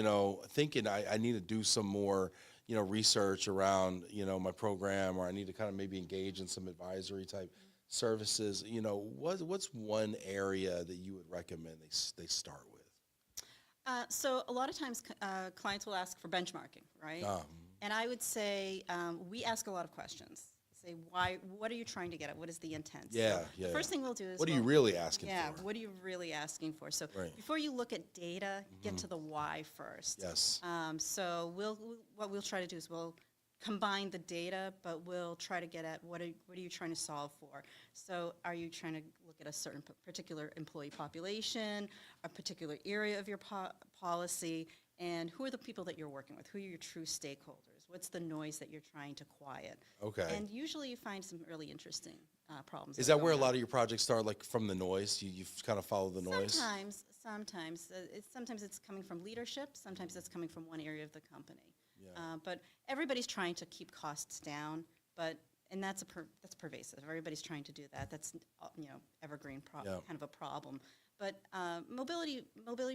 thinking I need to do some more, research around, my program, or I need to kind of maybe engage in some advisory type services. What's one area that you would recommend they start with? So a lot of times clients will ask for benchmarking, right? And I would say we ask a lot of questions. Say, what are you trying to get at? What is the intent? Yeah, The first thing we'll do is what are you really asking for? Yeah, what are you really asking for? So before you look at data, get to the why first. Yes. So what we'll try to do is we'll combine the data, but we'll try to get at what are you trying to solve for? So are you trying to look at a certain particular employee population, a particular area of your policy, and who are the people that you're working with? Who are your true stakeholders? What's the noise that you're trying to quiet? Okay. And usually you find some really interesting problems. Is that where a lot of your projects start, like from the noise? You kind of follow the noise? Sometimes. Sometimes it's coming from leadership. Sometimes it's coming from one area of the company. Yeah. But everybody's trying to keep costs down, and that's pervasive. Everybody's trying to do that. That's evergreen kind of a problem. But mobility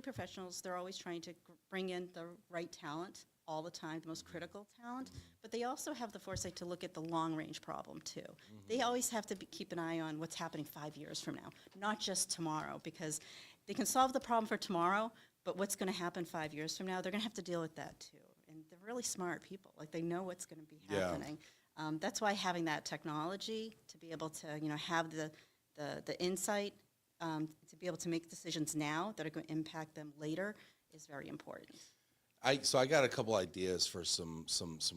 professionals, they're always trying to bring in the right talent all the time, the most critical talent, but they also have the foresight to look at the long-range problem too. They always have to keep an eye on what's happening 5 years from now, not just tomorrow, because they can solve the problem for tomorrow, but what's going to happen 5 years from now, they're going to have to deal with that too. And they're really smart people. Like, they know what's going to be happening. That's why having that technology to be able to, have the insight to be able to make decisions now that are going to impact them later is very important. So I got a couple ideas for some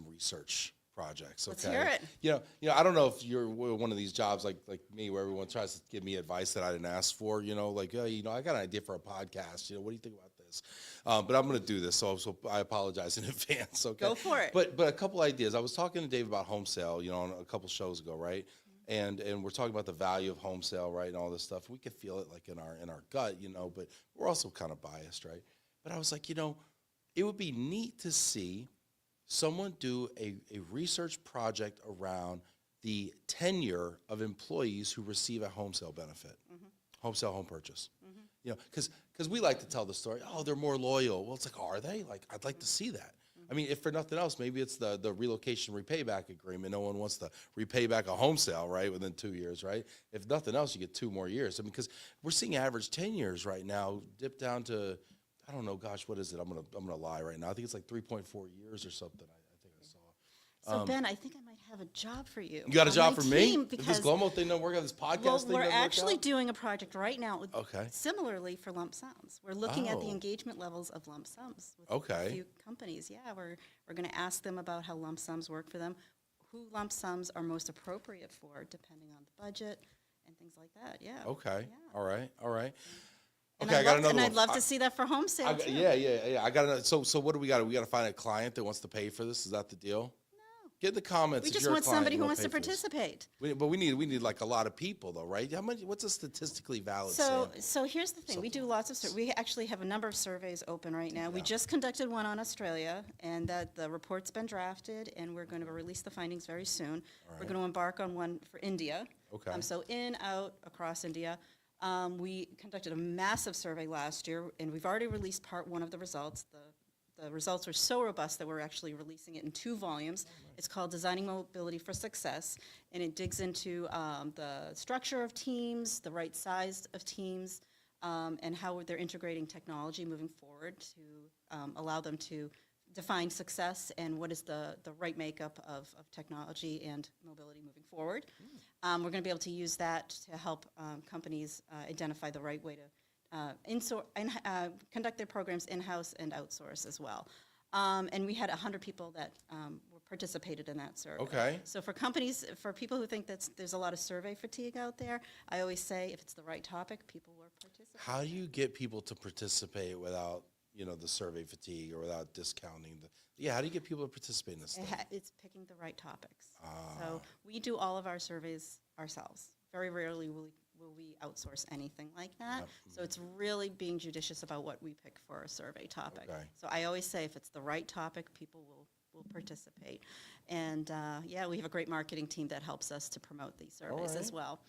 research projects. Okay? Let's hear it. I don't know if you're one of these jobs like me where everyone tries to give me advice that I didn't ask for. Like, I got an idea for a podcast. What do you think about this? But I'm going to do this, so I apologize in advance. Okay, Go for it. But a couple ideas. I was talking to Dave about home sale, on a couple shows ago, right? And we're talking about the value of home sale, right, and all this stuff. We could feel it like in our gut, but we're also kind of biased, right? But I was like, it would be neat to see someone do a research project around the tenure of employees who receive a home sale benefit, home sale, home purchase. Because we like to tell the story, oh, they're more loyal. Well, it's like, are they? Like, I'd like to see that. I mean, if for nothing else, maybe it's the relocation repayback agreement. No one wants to repay back a home sale, right, within 2 years, right? If nothing else, you get 2 more years. I mean, because we're seeing average 10 years right now dip down to, I don't know, gosh, what is it? I'm gonna lie right now. I think it's like 3.4 years or something. I think I saw. So Ben, I think I might have a job for you. You got a on job my for me? team If this because Glomo thing don't work out, this podcast well, thing we're doesn't actually work out? doing a project right now, Okay. similarly for lump sums. We're looking at the Oh. engagement levels of lump sums with Okay. a few companies. Yeah, we're going to ask them about how lump sums work for them, who lump sums are most appropriate for, depending on the budget and things like that. Yeah. Okay. Yeah. All right. And Okay, I got another one. I'd love to see that for home sale too. Yeah. I got another. So what do we got? We got to find a client that wants to pay for this. Is that the deal? No. Get in the comments. We if just you're a want client, somebody you who wanna wants to pay for this. participate. But we need like a lot of people though, right? How much? What's a statistically valid So sample? here's the thing. We do lots of we actually have a number of surveys open right now. We just conducted one on Australia, and that the report's been drafted, and we're going to release the findings very soon. We're going to embark on one for India. Okay. So in, out, across India. We conducted a massive survey last year, and we've already released part 1 of the results. The results are so robust that we're actually releasing it in 2 volumes. It's called Designing Mobility for Success, and it digs into the structure of teams, the right size of teams, and how they're integrating technology moving forward to allow them to define success and what is the right makeup of technology and mobility moving forward. We're going to be able to use that to help companies identify the right way to conduct their programs in-house and outsource as well. And we had 100 people that participated in that survey. Okay. So for companies, for people who think that there's a lot of survey fatigue out there, I always say if it's the right topic, people will participate. How do you get people to participate without the survey fatigue or without discounting how do you get people to participate in this thing? It's picking the right topics. So we do all of our surveys ourselves. Very rarely will we outsource anything like that. So it's really being judicious about what we pick for a survey topic. Okay. So I always say if it's the right topic, people will participate. And we have a great marketing team that helps us to promote these surveys as well.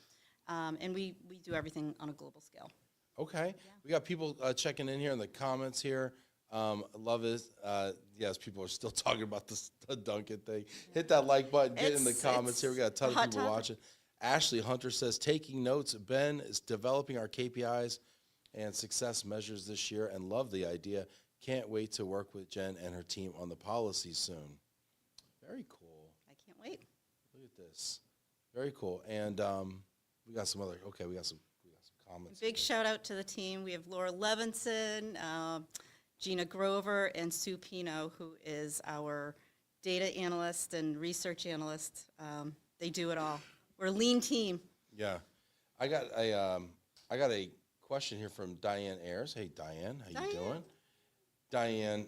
And we do everything on a global scale. Okay. We got people checking in here in the comments here. Love it. Yes, people are still talking about the Duncan thing. Hit that like button. Get in the comments here. We got a ton of hot people topic. watching. Ashley Hunter says, taking notes. Ben is developing our KPIs and success measures this year and love the idea. Can't wait to work with Jen and her team on the policy soon. Very cool. I can't wait. Look at this. Very cool. And we got some comments. Big shout out to the team. We have Laura Levinson, Gina Grover, and Sue Pino, who is our data analyst and research analyst. They do it all. We're a lean team. Yeah. I got a question here from Diane Ayers. Hey, Diane. How you doing? Diane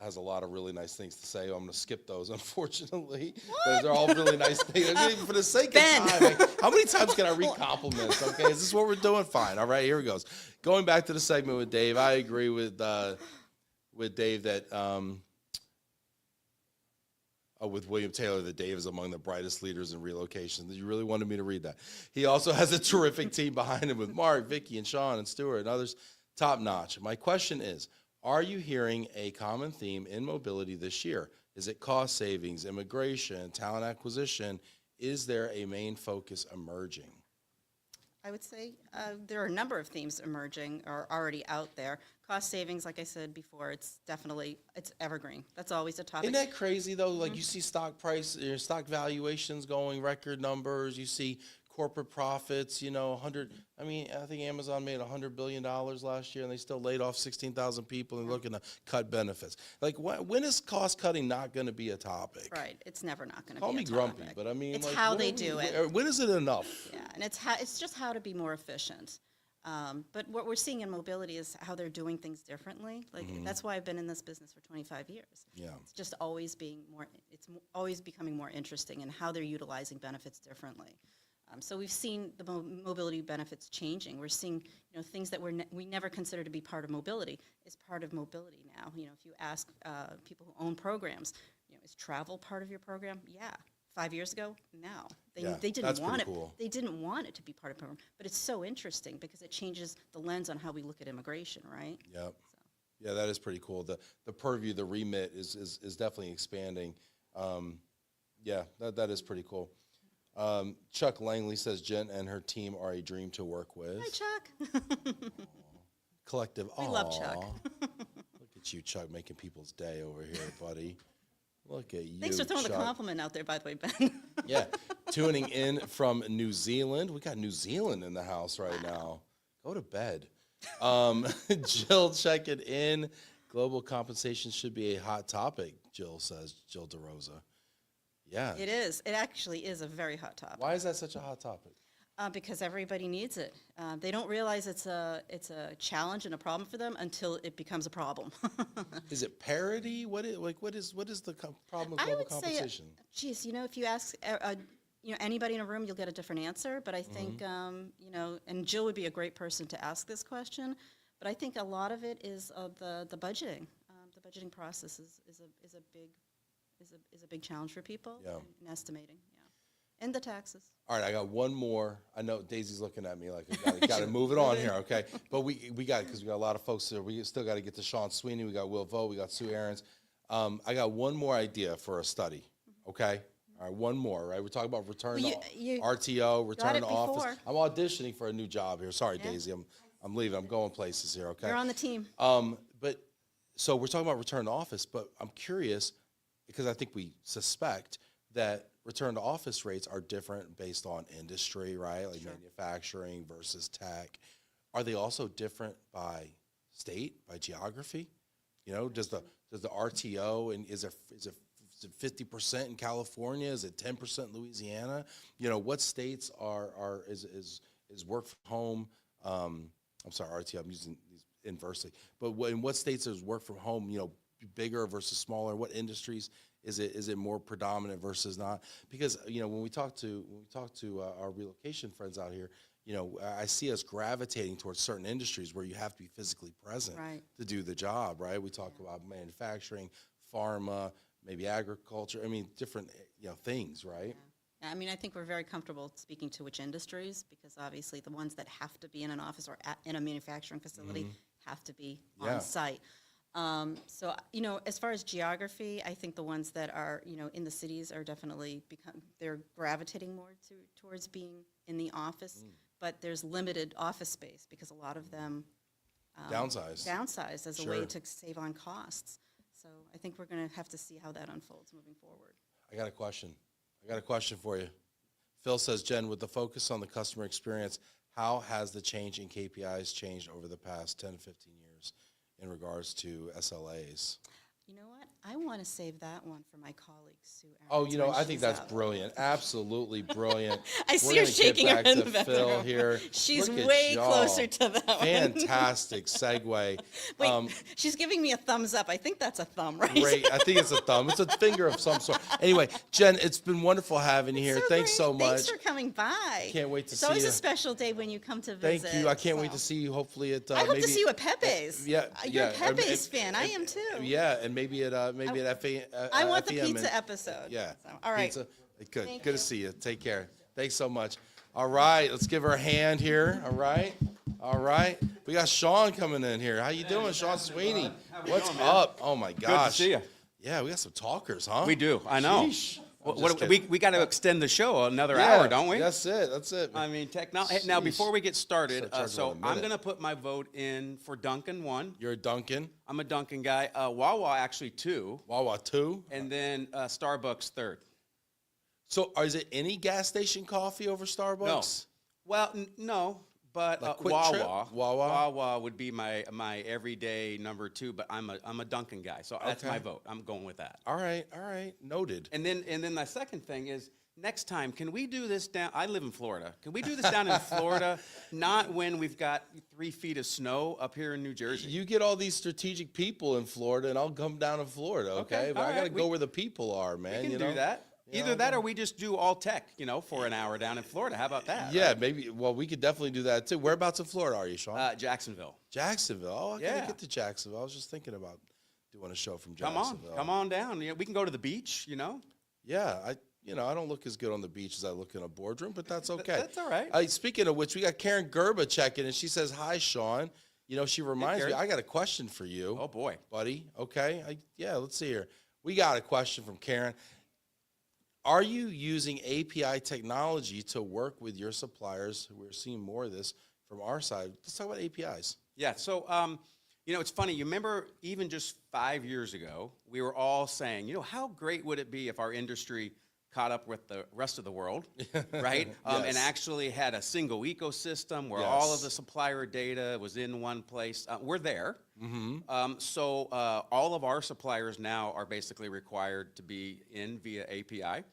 has a lot of really nice things to say. I'm going to skip those, unfortunately. Those are all really nice things. I mean, for the sake Ben. of time, how many times can I read compliments? Okay, is this what we're doing? Fine. All right, here it goes. Going back to the segment with Dave, I agree with Dave that with William Taylor, that Dave is among the brightest leaders in relocation. You really wanted me to read that. He also has a terrific team behind him with Mark, Vicky, and Sean, and Stuart, and others. Top notch. My question is, are you hearing a common theme in mobility this year? Is it cost savings, immigration, talent acquisition? Is there a main focus emerging? I would say there are a number of themes emerging or already out there. Cost savings, like I said before, it's evergreen. That's always a topic. Isn't that crazy though? Like you see stock price, stock valuations going record numbers. You see corporate profits, you know, 100. I mean, I think Amazon made $100 billion last year, and they still laid off 16,000 people and looking to cut benefits. Like, when is cost cutting not going to be a topic? Right, it's never not going to be Call a me topic. grumpy, but I mean, it's like, how when they are do we- it. When is it enough? Yeah, and it's just how to be more efficient. But what we're seeing in mobility is how they're doing things differently. Like that's why I've been in this business for 25 years. Yeah. It's just always being more. Always becoming more interesting in how they're utilizing benefits differently. So we've seen the mobility benefits changing. We're seeing things that we never considered to be part of mobility is part of mobility now. If you ask people who own programs, is travel part of your program? Yeah. 5 years ago, no. They didn't that's want pretty it. cool. They didn't want it to be part of the program. But it's so interesting because it changes the lens on how we look at immigration, right? Yep. Yeah, that is pretty cool. The purview, the remit is definitely expanding. Yeah, that is pretty cool. Chuck Langley says Jen and her team are a dream to work with. Hi, Chuck. Collective. We love Chuck. Look at you, Chuck, making people's day over here, buddy. Look at you. Thanks for throwing Chuck. the compliment out there, by the way, Ben. Yeah, tuning in from New Zealand. We got New Zealand in the house right now. Go to bed. Jill checking in. Global compensation should be a hot topic, Jill says. Jill DeRosa. Yeah. It is. It actually is a very hot topic. Why is that such a hot topic? Because everybody needs it. They don't realize it's a challenge and a problem for them until it becomes a problem. Is it parity? What is the problem with I global would say, compensation? geez, if you ask anybody in a room, you'll get a different answer. But I think and Jill would be a great person to ask this question. But I think a lot of it is the budgeting. The budgeting process is a big challenge for people. Yeah. In estimating. Yeah, and the taxes. All right, I got one more. I know Daisy's looking at me like I got to move it on here, okay? But we got because we got a lot of folks here. We still got to get to Sean Sweeney. We got Will Vogt. We got Sue Aarons. I got one more idea for a study, okay? All right, one more. Right, we're talking about return Well, you RTO, return it to office. before. I'm auditioning for a new job here. Sorry, Yeah. Daisy. I'm leaving. I'm going places here. Okay. You're on the team. But so we're talking about return to office, but I'm curious because I think we suspect that return to office rates are different based on industry, right? Like manufacturing versus tech. Are they also different by state, by geography? Does the RTO and is it 50% in California? Is it 10% in Louisiana? What states is work from home? I'm sorry, RTO. I'm using these inversely. But in what states is work from home? Bigger versus smaller. What industries is it more predominant versus not? Because when we talk to our relocation friends out here, I see us gravitating towards certain industries where you have to be physically present to do the job. Right? We talk about manufacturing, pharma, maybe agriculture. I mean, different things. Right? Yeah. I mean, I think we're very comfortable speaking to which industries because obviously the ones that have to be in an office or in a manufacturing facility have to be on site. So, as far as geography, I think the ones that are, in the cities are definitely they're gravitating more towards being in the office, but there's limited office space because a lot of them downsize as a way to save on costs. So I think we're going to have to see how that unfolds moving forward. I got a question for you. Phil says, Jen, with the focus on the customer experience, how has the change in KPIs changed over the past 10 to 15 years in regards to SLAs? You know what? I want to save that one for my colleague, Sue Oh, Aarons. when I think she's that's out. brilliant. Absolutely brilliant. I We're see her gonna get shaking her back in to the Phil bathroom. here. She's Look at way y'all. closer to that one. Fantastic segue. Wait, she's giving me a thumbs up. I think that's a thumb, right? Great. I think it's a thumb. It's a finger of some sort. Anyway, Jen, it's been wonderful having you here. So Thanks great. so much. Thanks for coming by. Can't wait to it's see always you. a special day when you come to visit. Thank you. I can't wait so. to see you. Hopefully at I hope maybe to see you at Pepe's. Yeah, You're yeah. a Pepe's fan. I am too. Yeah, and maybe at FEM. I want the FEM pizza episode. Yeah. So, all right. Pizza. Good. Thank Good you. to see you. Take care. Thanks so much. All right. Let's give her a hand here. All right. All right. We got Sean coming in here. How you doing, Sean Sweeney? What's up? Oh my gosh. Good to see you. Yeah, we got some talkers, huh? We do. I know. Sheesh. I'm What, just we kidding. got to extend the show another Yeah, hour, don't we? That's it. That's it. I mean, technology. Now, before we get started, Start charging so in a I'm minute. going to put my vote in for Duncan 1. You're a Dunkin'. I'm a Duncan guy. Wawa actually 2, Wawa 2. and then Starbucks 3rd. So is it any gas station coffee over Starbucks? Well, no, but Like Quick Trip? Wawa. Wawa would be my everyday number 2, but I'm a Dunkin' guy, so that's my Okay. vote. I'm going with that. All right. Noted. And then my second thing is, next time, can we do this down? I live in Florida. Can we do this down in Florida? Not when we've got 3 feet of snow up here in New Jersey. You get all these strategic people in Florida, and I'll come down to Florida, okay? But all I got to right. go where the people are, man. We can you do know? that. You Either know, that or we just do all tech, for an hour down in Florida. How about that? Yeah, maybe. Well, we could definitely do that too. Whereabouts in Florida are you, Sean? Jacksonville. Jacksonville. Oh, I gotta Yeah. get to Jacksonville. I was just thinking about doing a show from Come Jacksonville. come on down. We can go to the beach. Yeah, I don't look as good on the beach as I look in a boardroom, but that's okay. That's all right. Speaking of which, we got Karen Gerba checking, and she says, "Hi, Sean." She reminds me. Karen. I got a question for you. Oh boy. buddy. Okay. Let's see here. We got a question from Karen. Are you using API technology to work with your suppliers? We're seeing more of this from our side. Let's talk about APIs. Yeah. So, it's funny. You remember even just 5 years ago, we were all saying, how great would it be if our industry caught up with the rest of the world, right? And Yes. actually had a single ecosystem where all of Yes. the supplier data was in one place. We're there. Mm-hmm. So all of our suppliers now are basically required to be in via API.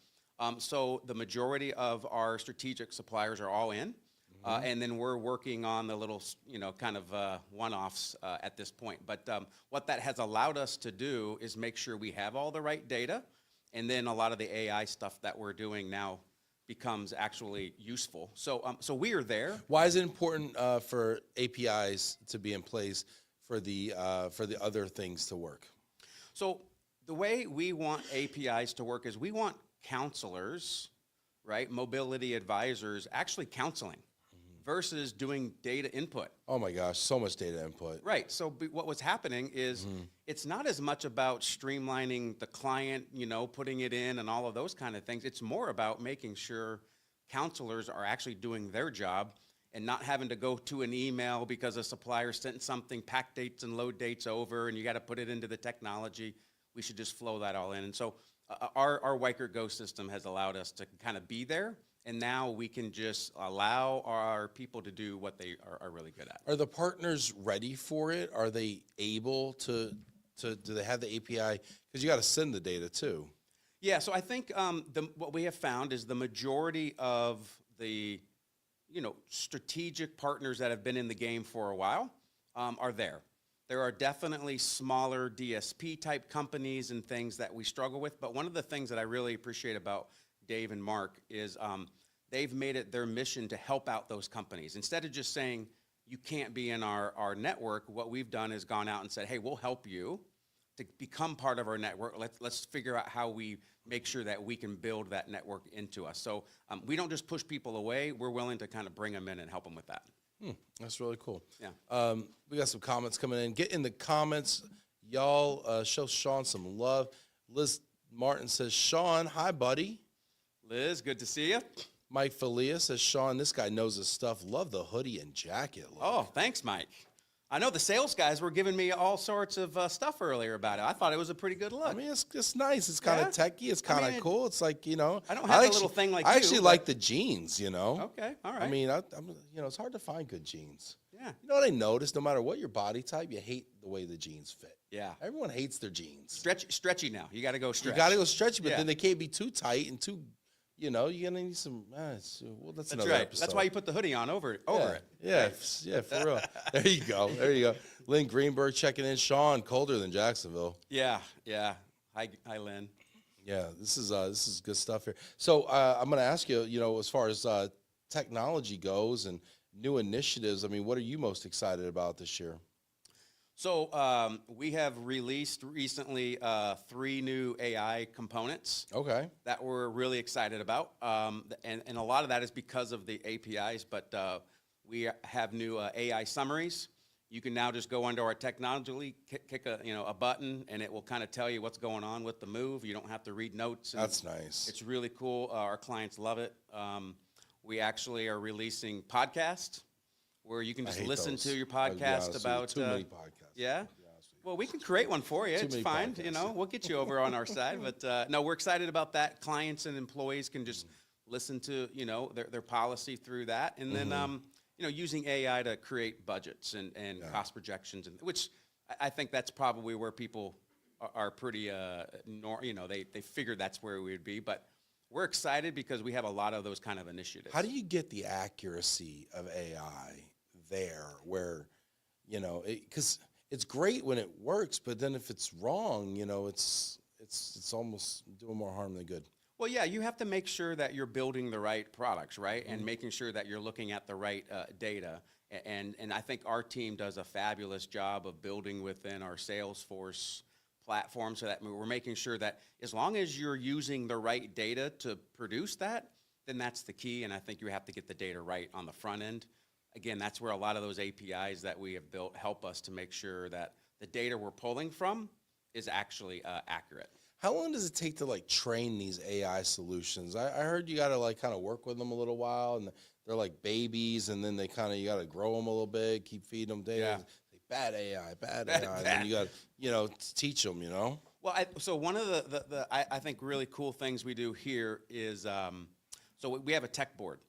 So the majority of our strategic suppliers are all in. And then we're working on the little, kind of one-offs at this point. But what that has allowed us to do is make sure we have all the right data. And then a lot of the AI stuff that we're doing now becomes actually useful. So we are there. Why is it important for APIs to be in place for the other things to work? So the way we want APIs to work is we want counselors, right, mobility advisors, actually counseling versus doing data input. Oh my gosh, so much data input. Right. So what was happening is it's not as much about streamlining the client, putting it in and all of those kind of things. It's more about making sure counselors are actually doing their job and not having to go to an email because a supplier sent something, pack dates and load dates over, and you got to put it into the technology. We should just flow that all in. And so our Weichert Go system has allowed us to kind of be there. And now we can just allow our people to do what they are really good at. Are the partners ready for it? Are they able to do they have the API? Because you got to send the data too. Yeah, so I think what we have found is the majority of the strategic partners that have been in the game for a while are there. There are definitely smaller DSP type companies and things that we struggle with. But one of the things that I really appreciate about Dave and Mark is they've made it their mission to help out those companies. Instead of just saying, you can't be in our network, what we've done is gone out and said, hey, we'll help you to become part of our network. Let's figure out how we make sure that we can build that network into us. So we don't just push people away. We're willing to kind of bring them in and help them with that. That's really cool. Yeah. We got some comments coming in. Get in the comments. Y'all show Sean some love. Liz Martin says, Sean, hi, buddy. Liz, good to see you. Mike Falia says, Sean, this guy knows his stuff. Love the hoodie and jacket look. Oh, thanks, Mike. I know the sales guys were giving me all sorts of stuff earlier about it. I thought it was a pretty good look. I mean, it's nice. It's kind of techy. It's kind of cool. It's like, I don't have a little thing like I you, actually but- like the jeans, Okay, all right. I mean, I'm, it's hard to find good jeans. Yeah. You know what I noticed? No matter what your body type, you hate the way the jeans fit. Yeah. Everyone hates their jeans. Stretchy now. You got to go stretch. You got to go stretchy, but Yeah. then they can't be too tight and too, you're going to need some, that's That's another right. episode. That's why you put the hoodie on over it. Yeah, yeah, for real. There you go. There you go. Lynn Greenberg checking in. Sean, colder than Jacksonville. Yeah. Hi, Lynn. Yeah, this is good stuff here. So I'm going to ask you, as far as technology goes and new initiatives, I mean, what are you most excited about this year? So we have released recently 3 new AI components. Okay. That we're really excited about, and a lot of that is because of the APIs. But we have new AI summaries. You can now just go under our technology, kick a button, and it will kind of tell you what's going on with the move. You don't have to read notes. That's nice. It's really cool. Our clients love it. We actually are releasing podcasts where you can I just hate listen those. to your I'll be honest podcast with you. about too many podcasts. Yeah. I'll be honest with you. Well, we can create one for you. Too It's many fine. podcasts. You know, we'll get you over on our side. But no, we're excited about that. Clients and employees can just listen to, you know, their policy through that. And then, you know, using AI to create budgets and cost projections, and which I think that's probably where people are pretty, you know, they figured that's where we would be. But we're excited because we have a lot of those kind of initiatives. How do you get the accuracy of AI there where, you know, because it's great when it works, but then if it's wrong, you know, it's almost doing more harm than good. Well, yeah, you have to make sure that you're building the right products, right? And making sure that you're looking at the right data. And I think our team does a fabulous job of building within our Salesforce platform so that we're making sure that as long as you're using the right data to produce that, then that's the key. And I think you have to get the data right on the front end. Again, that's where a lot of those APIs that we have built help us to make sure that the data we're pulling from is actually accurate. How long does it take to like train these AI solutions? I heard you got to like kind of work with them a little while, and they're like babies, and then they kind of, you got to grow them a little bit, keep feeding them data. Yeah. Bad AI, bad AI. And then you got to, you know, teach them, you know? Well, so one of the I think really cool things we do here is, so we have a tech board.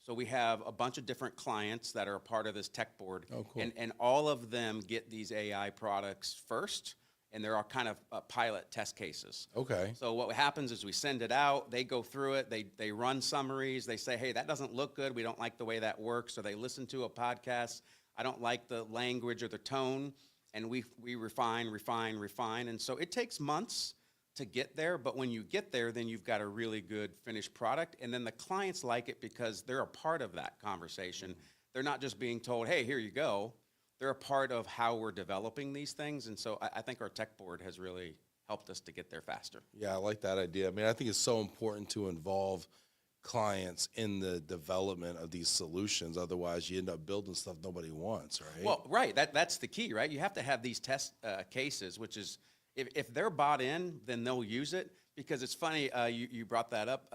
So we have a bunch of different clients that are a part of this tech board. Oh, cool. And all of them get these AI products first, and there are kind of pilot test cases. Okay. So what happens is we send it out, they go through it, they run summaries, they say, hey, that doesn't look good, we don't like the way that works, so they listen to a podcast, I don't like the language or the tone, and we refine, and so it takes months to get there, but when you get there, then you've got a really good finished product, and then the clients like it because they're a part of that conversation. They're not just being told, hey, here you go. They're a part of how we're developing these things, and so I think our tech board has really helped us to get there faster. Yeah, I like that idea. I mean, I think it's so important to involve clients in the development of these solutions. Otherwise, you end up building stuff nobody wants, right? Well, right, that's the key, right? You have to have these test cases, which is, if they're bought in, then they'll use it. Because it's funny, you brought that up.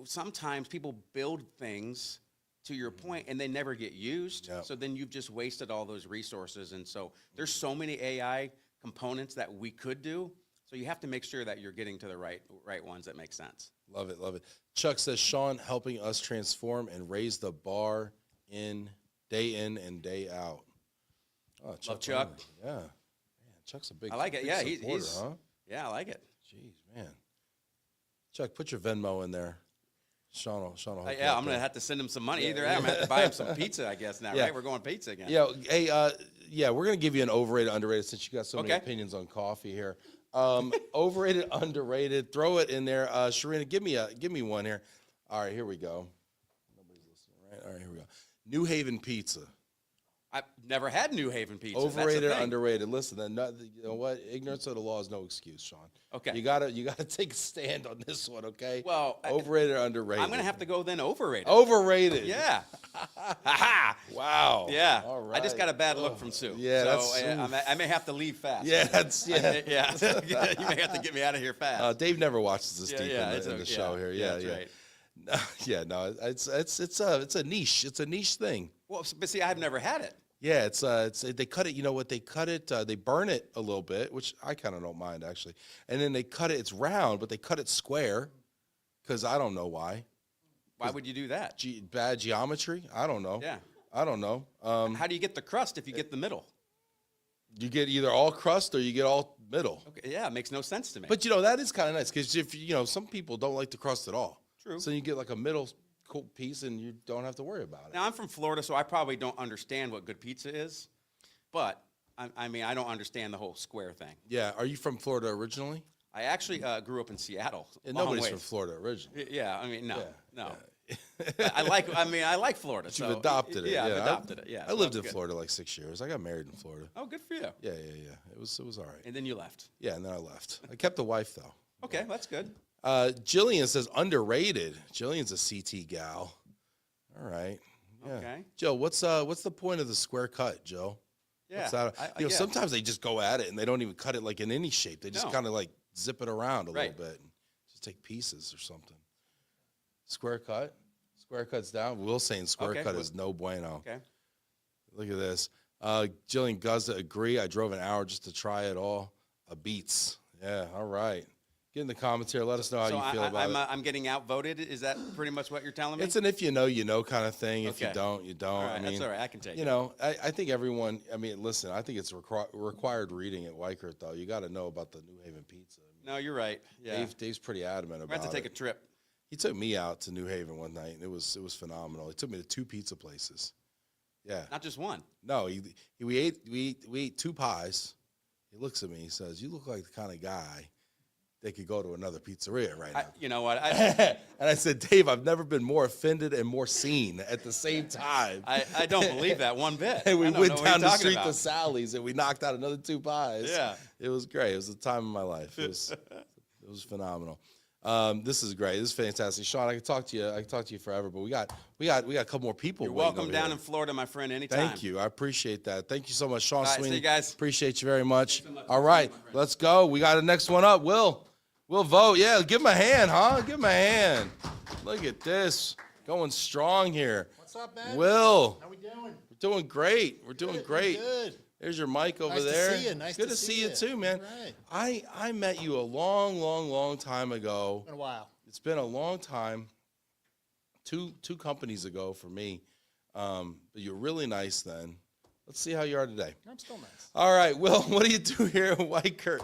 Sometimes people build things, to your point, and they never get used. Yep. So then you've just wasted all those resources. And so there's so many AI components that we could do. So you have to make sure that you're getting to the right ones that make sense. Love it, love it. Chuck says, Sean helping us transform and raise the bar in and day out. Oh, Love Chuck. Yeah. Man, Chuck's a big I like it. big Yeah, supporter, he's huh? yeah, I like it. Jeez, man. Chuck, put your Venmo in there. Sean will hook you Yeah, up I'm going there. to have to send him some money. Either that, I'm going to have to buy him some pizza, I guess, now, Yeah. right? We're going pizza again. Yeah, hey, yeah, we're gonna give you an overrated, underrated since you got so many Okay. opinions on coffee here. Overrated, underrated. Throw it in there. Sharina, give me one here. All right, here we go. Nobody's listening, right? All right, here we go. New Haven Pizza. I've never had New Haven pizza. That's the Overrated, thing. underrated. Listen, you know what? Ignorance of the law is no excuse, Sean. Okay. You gotta take a stand on this one, okay? Well, overrated, or underrated. I'm going to have to go then overrated. Overrated. Yeah. Ha-ha. Wow. Yeah. All right. I just got a bad look from Sue. Yeah, So that's- I may have to leave fast. Yeah, that's yeah. Yeah. You may have to get me out of here fast. Dave never watches this Yeah, deep yeah, in it's the okay. show here. Yeah, Yeah, that's yeah. right. Yeah, no, it's a niche. It's a niche thing. Well, but see, I've never had it. Yeah, they cut it. You know what? They cut it. They burn it a little bit, which I kind of don't mind actually. And then they cut it. It's round, but they cut it square, because I don't know why. Why would you do that? Bad geometry. I don't know. Yeah. I don't know. How do you get the crust if you get the middle? You get either all crust or you get all middle. Okay, yeah, it makes no sense to me. But you know that is kind of nice, because if you know some people don't like the crust at all. True. So you get like a middle cool piece and you don't have to worry about it. Now, I'm from Florida, so I probably don't understand what good pizza is. But, I mean, I don't understand the whole square thing. Yeah. Are you from Florida originally? I actually grew up in Seattle. And long nobody's ways. from Florida originally. Yeah, I mean, no, Yeah, no. I like Florida. You've so, adopted it. Yeah, I've adopted it. Yeah, I so lived that's in good. Florida like 6 years. I got married in Florida. Oh, good for you. Yeah. It was all right. And then you left. Yeah, and then I left. I kept the wife though. Okay, that's good. Jillian says underrated. Jillian's a CT gal. All right. Yeah. Okay. Joe, what's the point of the square cut, Joe? Yeah. What's that? I You know, guess. sometimes they just go at it and they don't even cut it like in any shape. They just No. kind of like zip it around a Right. little bit and just take pieces or something. Square cut. Square cut's down. Will saying square Okay, cut well- is no bueno. Okay. Look at this. Jillian Guzza, agree. I drove an hour just to try it all. Beats. Yeah, all right. Get in the comments here. Let us know how you feel about it. I'm getting outvoted. Is that pretty much what you're telling me? It's an if you know kind of thing. If you Okay. don't, you don't. All right, I mean, that's all right. I can take you it. know, I think everyone, I mean, listen, I think it's required reading at Weichert, though. You got to know about the New Haven pizza. I mean, No, you're right. Yeah. Dave's pretty adamant We're about going to have to take it. a trip. He took me out to New Haven one night, and it was phenomenal. He took me to 2 pizza places. Yeah. Not just one. No, we ate 2 pies. He looks at me. He says, "You look like the kind of guy that could go to another pizzeria right now." You know what? And I said, "Dave, I've never been more offended and more seen at the same time." I don't believe that one bit. And we I don't went know what down you're the talking street about. to Sally's, and we knocked out another 2 pies. Yeah. It was great. It was the time of my life. It was phenomenal. This is great. This is fantastic, Sean. I could talk to you forever, but we got a couple more people. You're waiting welcome over down here. in Florida, my friend, anytime. Thank you. I appreciate that. Thank you so much, Sean All right, see Sweeney. you guys. Appreciate you very much. All right, let's go. We got the next one up. We'll vote. Yeah, give him a hand, huh? Give him a hand. Look at this. Going strong here. What's up, man? Will. How we doing? We're doing great. We're doing great. Good. There's your mic over Nice to there. see you. Nice Good to to see see you you. too, man. All right. I met you a long time ago. Been a while. It's been a long time. Two companies ago for me. But you're really nice then. Let's see how you are today. I'm still nice. All right, Will, what do you do here at Weichert?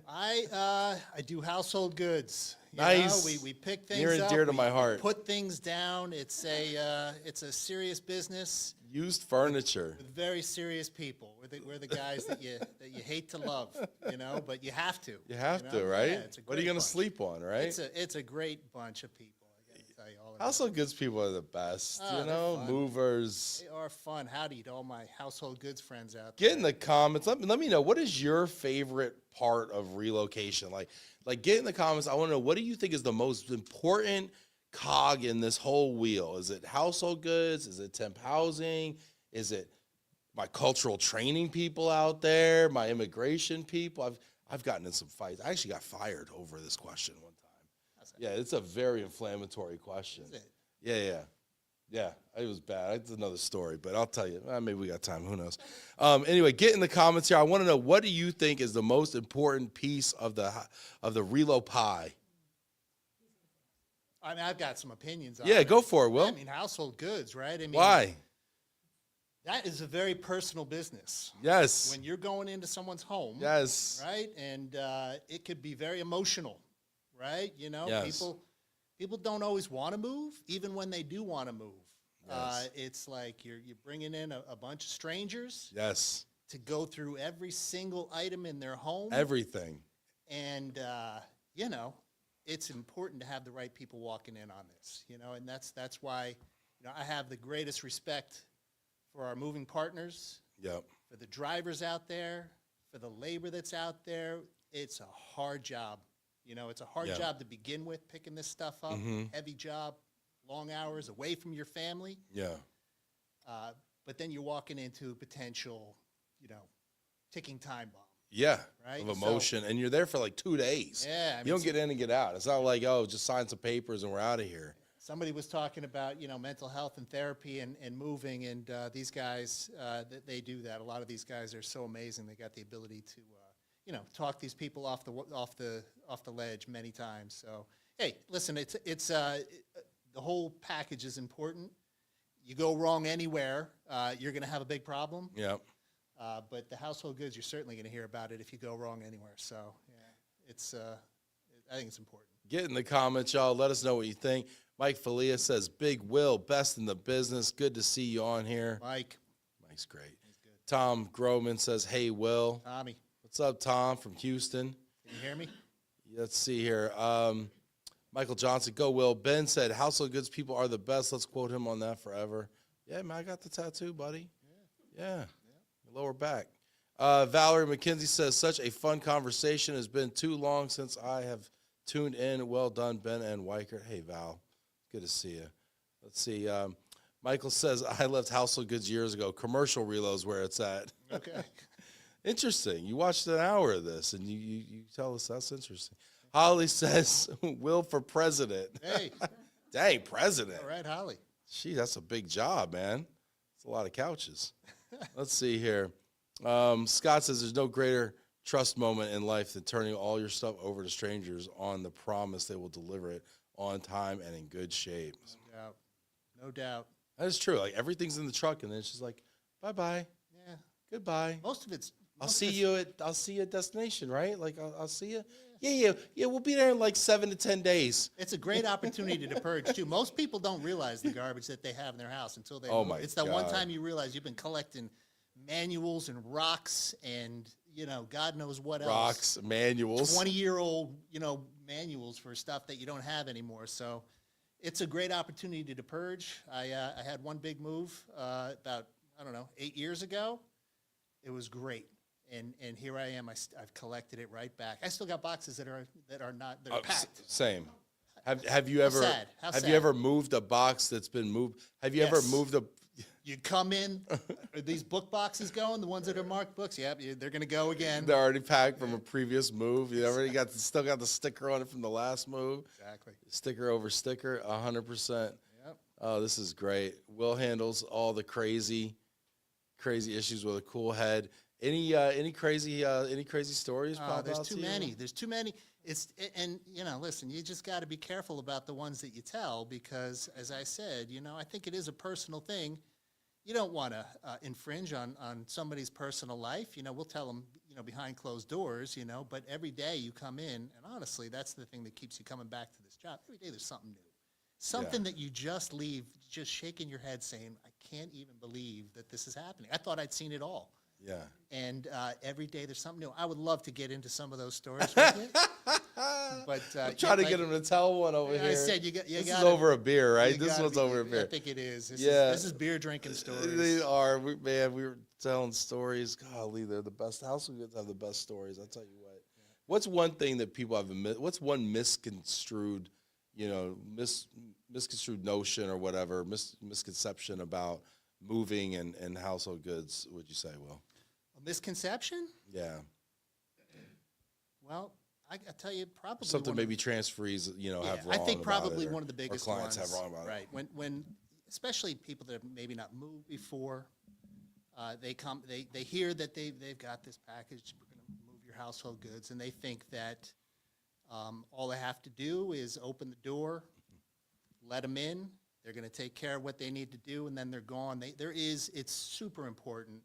I do household goods. You Nice. know, we pick things Near and up. dear to we my heart. Put things down. It's a serious business Used furniture. with very serious people. We're the guys that you hate to love, you know, but you have to. You have know? to, right? Yeah, it's a What are you great going to bunch. sleep on, right? It's a great bunch of people. I gotta tell you all about it. Household goods people are the best, Oh, you they're know, fun. movers. They are fun. Howdy to all my household goods friends out there. Get in the comments. Let me know, what is your favorite part of relocation? Like get in the comments. I want to know, what do you think is the most important cog in this whole wheel? Is it household goods? Is it temp housing? Is it my cultural training people out there? My immigration people? I've gotten in some fights. I actually got fired over this question one time. Yeah, it's a very inflammatory question. Is it? Yeah, it was bad. It's another story, but I'll tell you. Maybe we got time. Who knows? Anyway, get in the comments here. I want to know, what do you think is the most important piece of the relo pie? I mean, I've got some opinions on Yeah, it. go for it, Will. I mean, household goods, right? I mean, Why? that is a very personal business. Yes. When you're going into someone's home, Yes. right? And it could be very emotional, right? You know, Yes. people don't always want to move, even when they do want to move. Yes. It's like you're bringing in a bunch of strangers Yes. to go through every single item in their home. Everything. And, you know, it's important to have the right people walking in on this, you know, and that's why, you know, I have the greatest respect for our moving partners, Yep. for the drivers out there, for the labor that's out there. It's a hard job. You know, it's a hard Yeah. job to begin with, picking this stuff up, heavy job, long hours away from your family. Yeah. But then you're walking into a potential, you know, ticking time bomb. Yeah. Right? Of So- emotion, and you're there for like 2 days. Yeah, I You mean, don't get in and get out. It's not like, oh, just sign some papers and we're out of here. Somebody was talking about, you know, mental health and therapy and moving, and these guys, they do that. A lot of these guys are so amazing. They got the ability to, you know, talk these people off the ledge many times. So, hey, listen, it's the whole package is important. You go wrong anywhere, you're going to have a big problem. Yep. But the household goods, you're certainly going to hear about it if you go wrong anywhere. So, yeah, I think it's important. Get in the comments, y'all. Let us know what you think. Mike Falia says, Big Will, best in the business. Good to see you on here. Mike, Mike's great. Tom Groman says, hey, Will. Tommy, What's up, Tom from Houston? can you hear me? Let's see here. Michael Johnson, go, Will. Ben said, household goods people are the best. Let's quote him on that forever. Yeah, man, I got the tattoo, buddy. Yeah. Lower back. Valerie McKenzie says, such a fun conversation. It's been too long since I have tuned in. Well done, Ben and Weichert. Hey, Val. Good to see you. Let's see. Michael says, I left household goods years ago. Commercial reloads where it's at. Okay. Interesting. You watched an hour of this, and you tell us that's interesting. Holly says, Will for president. Hey, Dang, president. all right, Holly. Gee, that's a big job, man. It's a lot of couches. Let's see here. Scott says there's no greater trust moment in life than turning all your stuff over to strangers on the promise they will deliver it on time and in good shape. No doubt. No doubt. That is true. Like everything's in the truck, and then it's just like, bye-bye, Yeah. goodbye. Most of it's. I'll most see of it's- you at destination, right? Like I'll see you. Yeah. We'll be there in like 7 to 10 days. It's a great opportunity to purge too. Most people don't realize the garbage that they have in their house until they. Oh move. my It's that one God. time you realize you've been collecting manuals and rocks and God knows what else. Rocks, manuals. 20-year-old manuals for stuff that you don't have anymore. So it's a great opportunity to purge. I had one big move about 8 years ago. It was great. And here I am. I've collected it right back. I still got boxes that are packed. Same. Have you ever sad. How have sad. you ever moved a box that's been moved? Have you ever Yes. moved a? You come in, are these book boxes going? The ones that are marked books? Yep, they're going to go again. They're already packed from a previous move. You already still got the sticker on it from the last move. Exactly. Sticker over sticker, 100%. Yep. Oh, this is great. Will handles all the crazy issues with a cool head. Any crazy stories? pop There's out too to you? many. There's too many. Listen, you just got to be careful about the ones that you tell because, as I said, I think it is a personal thing. You don't want to infringe on somebody's personal life. We'll tell them, behind closed doors, but every day you come in, and honestly, that's the thing that keeps you coming back to this job. Every day there's something new. Something that you just leave just shaking your head saying, I can't even believe that this is happening. I thought I'd seen it all. Yeah. And every day there's something new. I would love to get into some of those stories with you. But I'm trying to get him to tell one over here. I said you got. This is over a beer, right? This one's over a I beer. think it is. Yeah. This is beer drinking stories. They are. We were telling stories. Golly, they're the best. Household goods have the best stories. I'll tell you what. What's one thing that people have? What's one misconstrued, misconstrued notion or whatever, misconception about moving and household goods? Would you say, Will? A misconception? Yeah. Well, I tell you, probably Something one maybe transferees, have wrong I think about probably it, or- one of the biggest or clients ones. have wrong about right. it. When especially people that have maybe not moved before, they hear that they've got this package. We're going to move your household goods, and they think that all they have to do is open the door, let them in. They're going to take care of what they need to do, and then they're gone. It's super important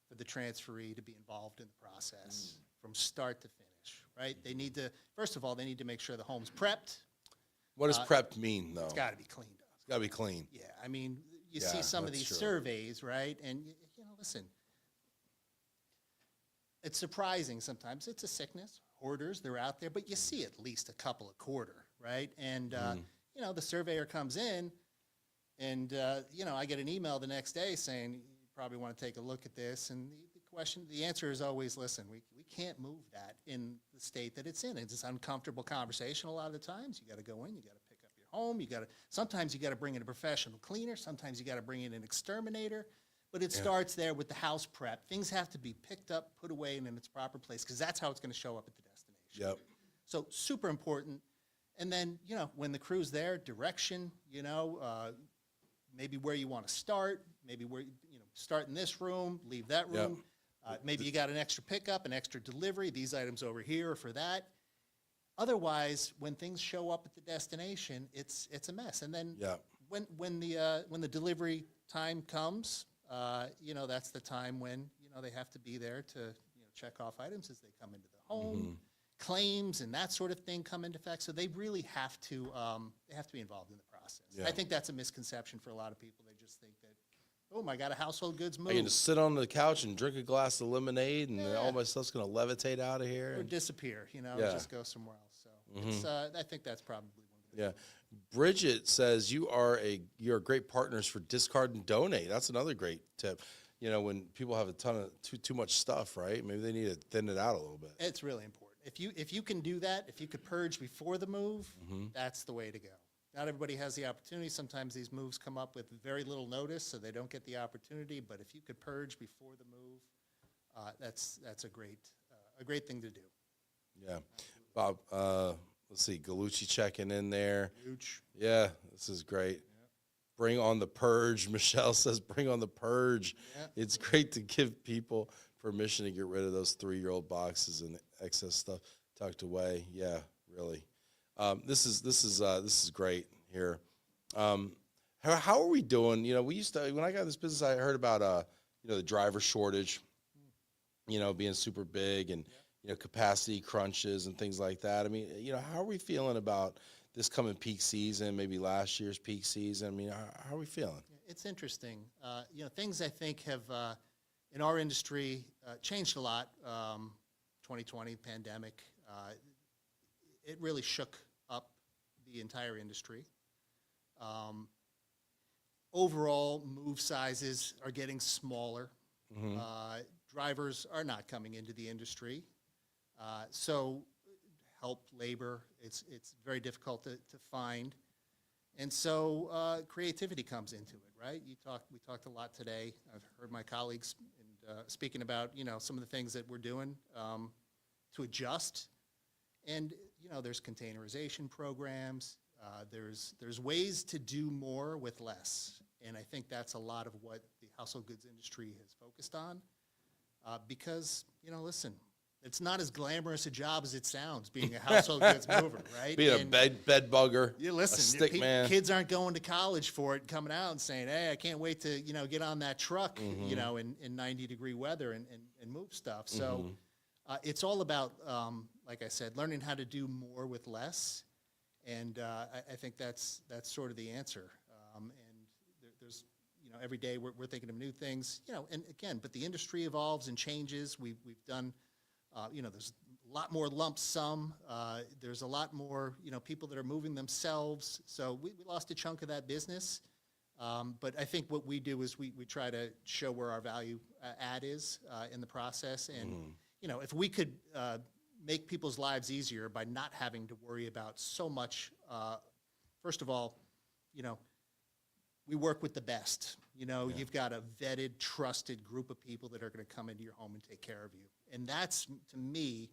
for the transferee to be involved in the process from start to finish, right? They need to, first of all, they need to make sure the home's prepped. What does prepped mean, though? It's got to be cleaned up. It's got to be clean. Yeah, I mean, you Yeah, see some of that's these true. surveys, right? And, listen, it's surprising sometimes. It's a sickness. Hoarders, they're out there, but you see at least a couple a quarter, right? And, the surveyor comes in, and, I get an email the next day saying, you probably want to take a look at this. And the answer is always, listen, we can't move that in the state that it's in. It's an uncomfortable conversation a lot of the times. You got to go in, you got to pick up your home, sometimes you got to bring in a professional cleaner, sometimes you got to bring in an exterminator, but it starts there with the house prep. Things have to be picked up, put away in its proper place, because that's how it's going to show up at the destination. Yep. So super important. And then, when the crew's there, direction, maybe where you want to start, maybe where, start in this room, leave that Yep. room. Maybe you got an extra pickup, an extra delivery, these items over here are for that. Otherwise, when things show up at the destination, it's a mess. And then Yep. when the delivery time comes, that's the time when, they have to be there to, check off items as they come into the home. Claims and that sort of thing come into effect. So they really have to be involved in the process. Yeah. I think that's a misconception for a lot of people. They just think that, oh, I got a household goods move. I can just sit on the couch and drink a glass of lemonade, and Yeah. all my stuff's going to levitate out of here. Or and- disappear, Yeah. just go somewhere else. So it's, I think that's probably one of the Yeah. Bridget says you're great partners for discard and donate. That's another great tip. When people have a ton of too much stuff, right? Maybe they need to thin it out a little bit. It's really important. If you can do that, if you could purge before the move, that's the way to go. Not everybody has the opportunity. Sometimes these moves come up with very little notice, so they don't get the opportunity. But if you could purge before the move, that's a great thing to do. Yeah. Bob, let's see, Galucci checking in there. Huge. Yeah, this is great. Bring on the purge. Michelle says, bring on the purge. Yeah. It's great to give people permission to get rid of those 3-year-old boxes and excess stuff tucked away. Yeah, really. This is great here. How are we doing? You know, we used to, when I got this business, I heard about, you know, the driver shortage, you know, being super big and, you know, capacity crunches and things like that. I mean, you know, how are we feeling about this coming peak season, maybe last year's peak season? I mean, how are we feeling? It's interesting. You know, things I think have, in our industry, changed a lot. 2020 pandemic, it really shook up the entire industry. Overall, move sizes are getting smaller. Drivers are not coming into the industry. So help, labor, it's very difficult to find. And so creativity comes into it, right? We talked a lot today. I've heard my colleagues speaking about, you know, some of the things that we're doing to adjust. And, you know, there's containerization programs. There's ways to do more with less. And I think that's a lot of what the household goods industry has focused on. Because, you know, listen, it's not as glamorous a job as it sounds being a household goods mover, right? Being a bed bugger, you listen, a stick man. Kids aren't going to college for it, coming out and saying, hey, I can't wait to, you know, get on that truck, you know, in 90-degree weather and move stuff. So it's all about, like I said, learning how to do more with less. And I think that's sort of the answer. And there's, you know, every day we're thinking of new things, you know, and again, but the industry evolves and changes. We've done, you know, there's a lot more lump sum. There's a lot more, you know, people that are moving themselves. So we lost a chunk of that business. But I think what we do is we try to show where our value add is in the process. And, you know, if we could make people's lives easier by not having to worry about so much, first of all, you know, we work with the best. You know, you've got a vetted, trusted group of people that are going to come into your home and take care of you. And that's, to me,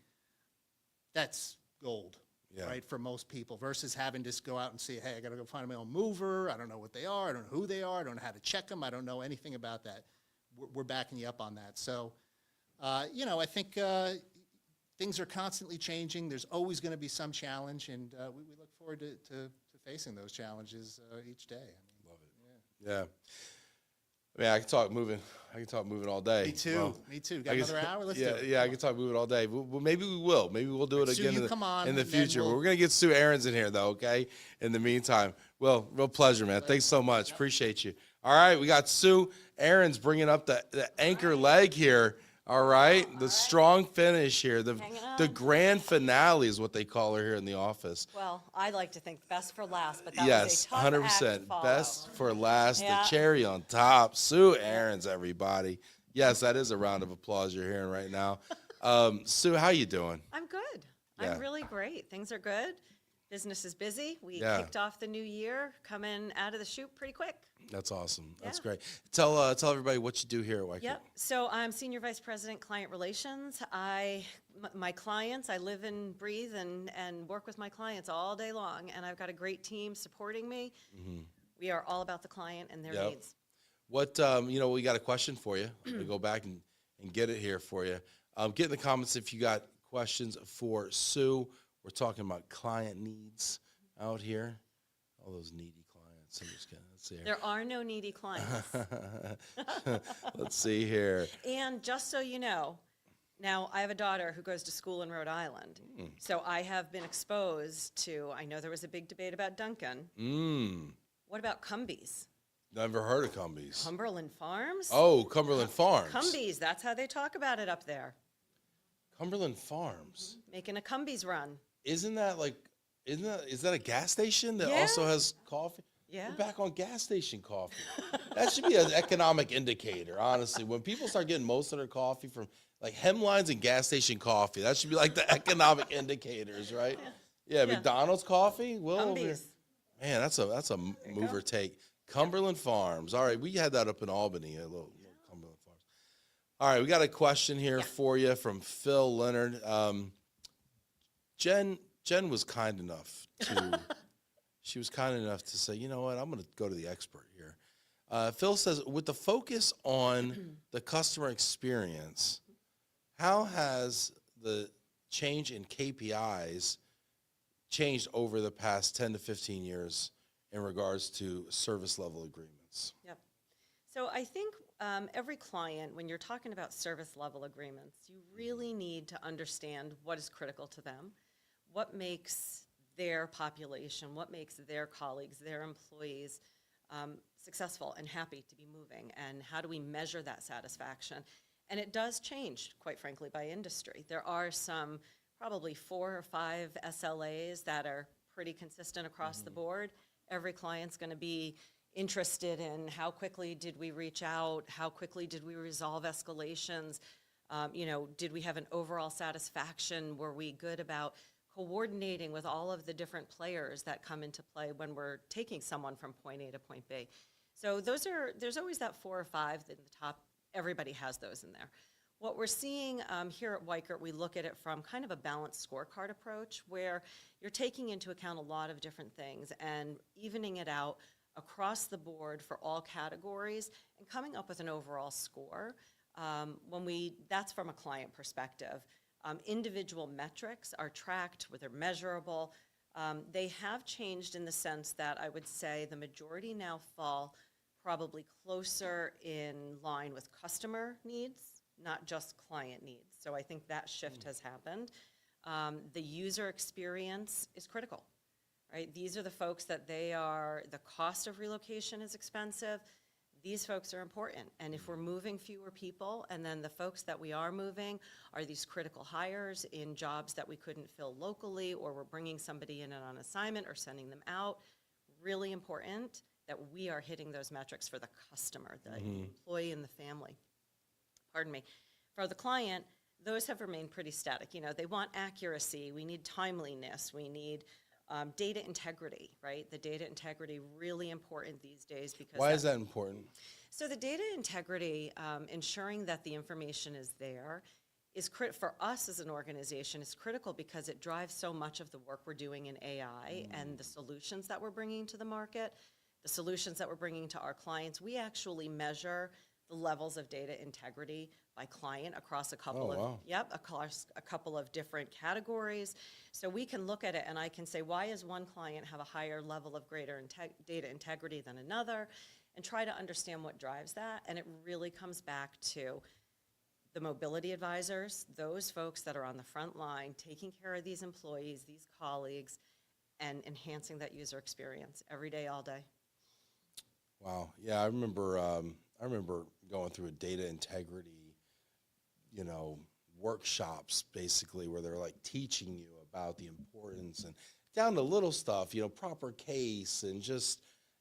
that's gold, right, for most people, versus having to just go out and say, hey, I got to go find my own mover. I don't know what they are. I don't know who they are. I don't know how to check them. I don't know anything about that. We're backing you up on that. So, you know, I think things are constantly changing. There's always going to be some challenge, and we look forward to facing those challenges each day. I mean, Love it. Yeah. I mean, I can talk moving all day. Me too. Well, Me too. Got another hour? Let's do it. Yeah, I can talk moving all day. Well, maybe we will. Maybe we'll do it Sue, again you come on, in the and then future. we'll- We're going to get Sue Aarons in here, though, okay? In the meantime. Well, real pleasure, man. Thanks so much. Appreciate you. All right, we got Sue Aarons bringing up the anchor leg here. All right, the strong finish here. The grand finale is what they call her here in the office. Well, I like to think best for last, but that was Yes, a tough act to 100%. follow. Best for last, Yeah. the cherry on top. Sue Aarons, everybody. Yes, that is a round of applause you're hearing right now. Sue, how you doing? I'm good. Yeah. I'm really great. Things are good. Business is busy. We Yeah. kicked off the new year, coming out of the chute pretty quick. That's awesome. That's Yeah. great. Tell everybody what you do here at Weichert. Yep. So I'm Senior Vice President, Client Relations. My clients, I live and breathe and work with my clients all day long, and I've got a great team supporting me. We are all about the client and their Yep. needs. What, you know, we got a question for you. I'm going to go back and get it here for you. Get in the comments if you got questions for Sue. We're talking about client needs out here. All those needy clients. I'm just kidding. Let's see here. There are no needy clients. Let's see here. And just so you know, now I have a daughter who goes to school in Rhode Island. So I have been exposed to, I know there was a big debate about Duncan. What about Cumbies? Never heard of Cumbies. Cumberland Farms? Oh, Cumberland Farms. Cumbies, that's how they talk about it up there. Cumberland Farms. Making a Cumbies run. Is that a gas station that Yeah. also has coffee? Yeah. We're back on gas station coffee. That should be an economic indicator, honestly. When people start getting most of their coffee from like hemlines and gas station coffee, that should be like the economic indicators, right? Yeah, McDonald's coffee. Well, over here. Cumbies. Man, that's a mover take. Cumberland Farms. All right, we had that up in Albany, a little Cumberland Farms. All right, we got a question here for you from Phil Leonard. Jen was kind enough to she was kind enough to say, you know what, I'm going to go to the expert here. Phil says, with the focus on the customer experience, how has the change in KPIs changed over the past 10 to 15 years in regards to service level agreements? Yep. So I think every client, when you're talking about service level agreements, you really need to understand what is critical to them, what makes their population, what makes their colleagues, their employees successful and happy to be moving, and how do we measure that satisfaction? And it does change, quite frankly, by industry. There are some probably 4 or 5 SLAs that are pretty consistent across the board. Every client's going to be interested in how quickly did we reach out, how quickly did we resolve escalations, did we have an overall satisfaction, were we good about coordinating with all of the different players that come into play when we're taking someone from point A to point B. So there's always that 4 or 5 in the top. Everybody has those in there. What we're seeing here at Weichert, we look at it from kind of a balanced scorecard approach where you're taking into account a lot of different things and evening it out across the board for all categories and coming up with an overall score. That's from a client perspective. Individual metrics are tracked, they're measurable. They have changed in the sense that I would say the majority now fall probably closer in line with customer needs, not just client needs. So I think that shift has happened. The user experience is critical, right? These are the folks that the cost of relocation is expensive. These folks are important. And if we're moving fewer people, and then the folks that we are moving are these critical hires in jobs that we couldn't fill locally, or we're bringing somebody in on assignment or sending them out, really important that we are hitting those metrics for the customer, the employee and the family. Pardon me. For the client, those have remained pretty static. They want accuracy. We need timeliness. We need data integrity, right? The data integrity really important these days because Why is that important? So the data integrity, ensuring that the information is there, is for us as an organization is critical because it drives so much of the work we're doing in AI and the solutions that we're bringing to the market, the solutions that we're bringing to our clients. We actually measure the levels of data integrity by client across a couple across a couple of different categories. So we can look at it and I can say, why does one client have a higher level of greater data integrity than another, and try to understand what drives that. And it really comes back to the mobility advisors, those folks that are on the front line, taking care of these employees, these colleagues, and enhancing that user experience every day, all day. Wow. Yeah, I remember going through a data integrity, workshops basically where they're like teaching you about the importance and down to little stuff, proper case and just,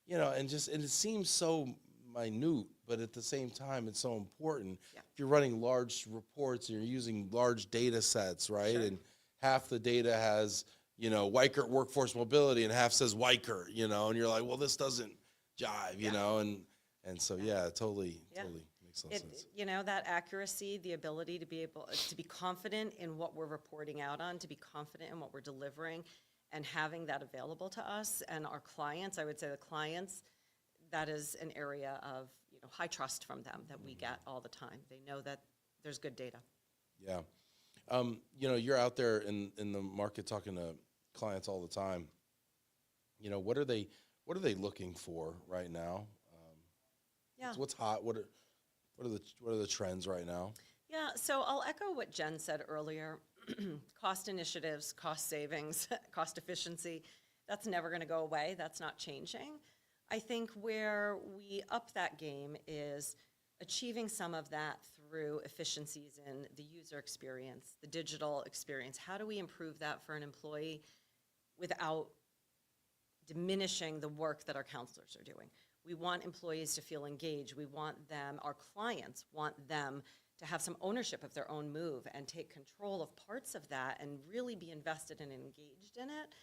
and it seems so minute, but at the same time, it's so important. Yeah. If you're running large reports and you're using large data sets, right? Sure. And half the data has, Weichert workforce mobility and half says Weichert, and you're like, well, this doesn't jive, and so, totally makes a lot of sense. That accuracy, the ability to be able to be confident in what we're reporting out on, to be confident in what we're delivering, and having that available to us and our clients. I would say the clients, that is an area of high trust from them that we get all the time. They know that there's good data. Yeah. You're out there in the market talking to clients all the time. What are they looking for right now? What's hot? What are the trends right now? Yeah, so I'll echo what Jen said earlier. Cost initiatives, cost savings, cost efficiency, that's never going to go away. That's not changing. I think where we up that game is achieving some of that through efficiencies in the user experience, the digital experience. How do we improve that for an employee without diminishing the work that our counselors are doing? We want employees to feel engaged. We want them, our clients want them to have some ownership of their own move and take control of parts of that and really be invested and engaged in it.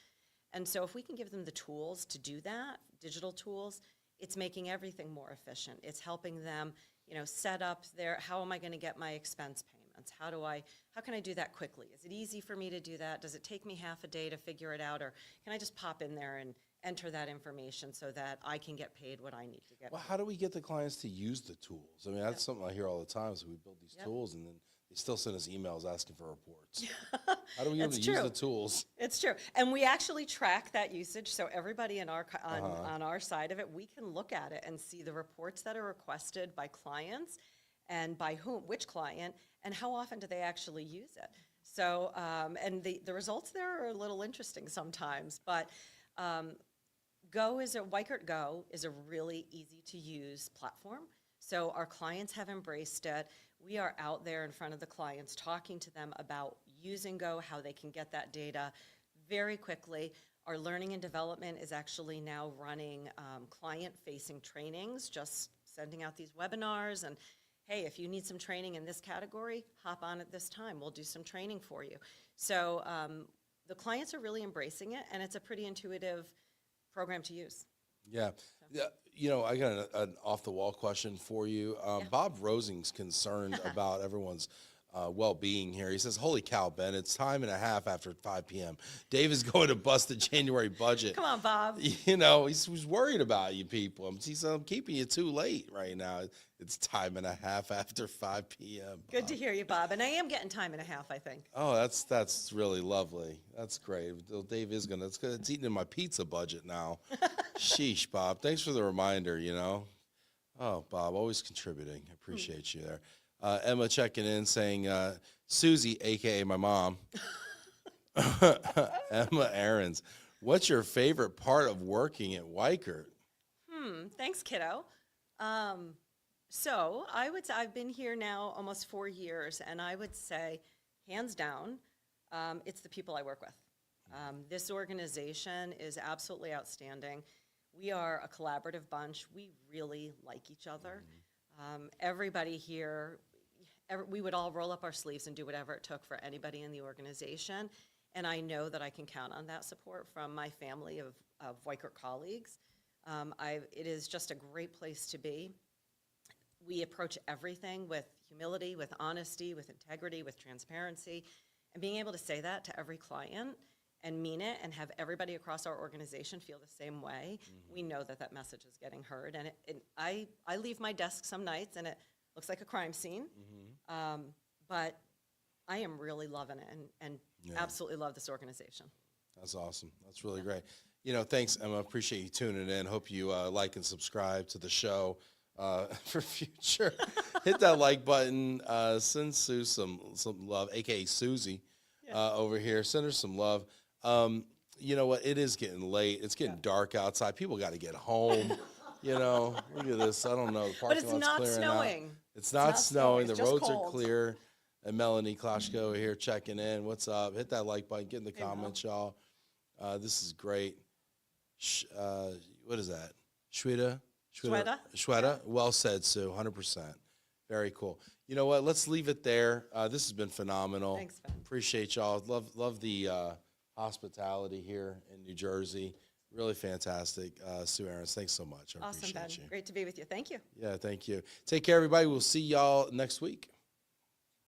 And so if we can give them the tools to do that, digital tools, it's making everything more efficient. It's helping them, set up how am I going to get my expense payments? How can I do that quickly? Is it easy for me to do that? Does it take me half a day to figure it out? Or can I just pop in there enter that information so that I can get paid what I need to get Well, paid. how do we get the clients to use the tools? I mean, that's something I hear all the time. So we build these tools, and then they still send us emails asking for reports. How do we get them It's to use true. the tools? It's true. And we actually track that usage, so everybody in our, on our side of it, we can look at it and see the reports that are requested by clients and by whom, which client, and how often do they actually use it. So, and the results there are a little interesting sometimes, but Weichert Go is a really easy to use platform. So our clients have embraced it. We are out there in front of the clients talking to them about using Go, how they can get that data very quickly. Our learning and development is actually now running client-facing trainings, just sending out these webinars and, hey, if you need some training in this category, hop on at this time. We'll do some training for you. So the clients are really embracing it, and it's a pretty intuitive program to use. Yeah. Yeah. You know, I got an off-the-wall question for you. Bob Rosing's concerned about everyone's well-being here. He says, holy cow, Ben, it's time and a half after 5 p.m. Dave is going to bust the January budget. Come on, Bob. You know, he's worried about you people. He said, I'm keeping you too late right now. It's time and a half after 5 p.m. Good to hear you, Bob. And I am getting time and a half, I think. Oh, that's really lovely. That's great. Well, Dave is it's eating in my pizza budget now. Sheesh, Bob. Thanks for the reminder, you know. Oh, Bob, always contributing. I appreciate you there. Emma checking in saying, Susie, a.k.a. my mom, Emma Aarons, what's your favorite part of working at Weichert? Thanks, kiddo. So I would say I've been here now almost 4 years, and I would say, hands down, it's the people I work with. This organization is absolutely outstanding. We are a collaborative bunch. We really like each other. Everybody here, we would all roll up our sleeves and do whatever it took for anybody in the organization. And I know that I can count on that support from my family of Weichert colleagues. It is just a great place to be. We approach everything with humility, with honesty, with integrity, with transparency. And being able to say that to every client and mean it and have everybody across our organization feel the same way, we know that that message is getting heard. And I leave my desk some nights and it looks like a crime scene, but I am really loving it and absolutely love this organization. That's awesome. That's really great. You know, thanks, Emma. Appreciate you tuning in. Hope you like and subscribe to the show for future. Hit that like button. Send Sue some love, a.k.a. Susie, over here. Send her some love. You know what? It is getting late. It's getting dark outside. People got to get home. You know, look at this. I don't know. The But parking it's lot's not clearing snowing. out. It's not snowing. It's The just roads are cold. clear. And Melanie Kloshko over here checking in. What's up? Hit that like button. Get in the comments, y'all. This is great. What is that? Shweta? Shweta. Well said, Sue. 100%. Very cool. You know what? Let's leave it there. This has been phenomenal. Thanks, Ben. Appreciate y'all. Love the hospitality here in New Jersey. Really fantastic. Sue Aarons, thanks so much. I Awesome, Ben. appreciate you. Great to be with you. Thank you. Yeah, thank you. Take care, everybody. We'll see y'all next week.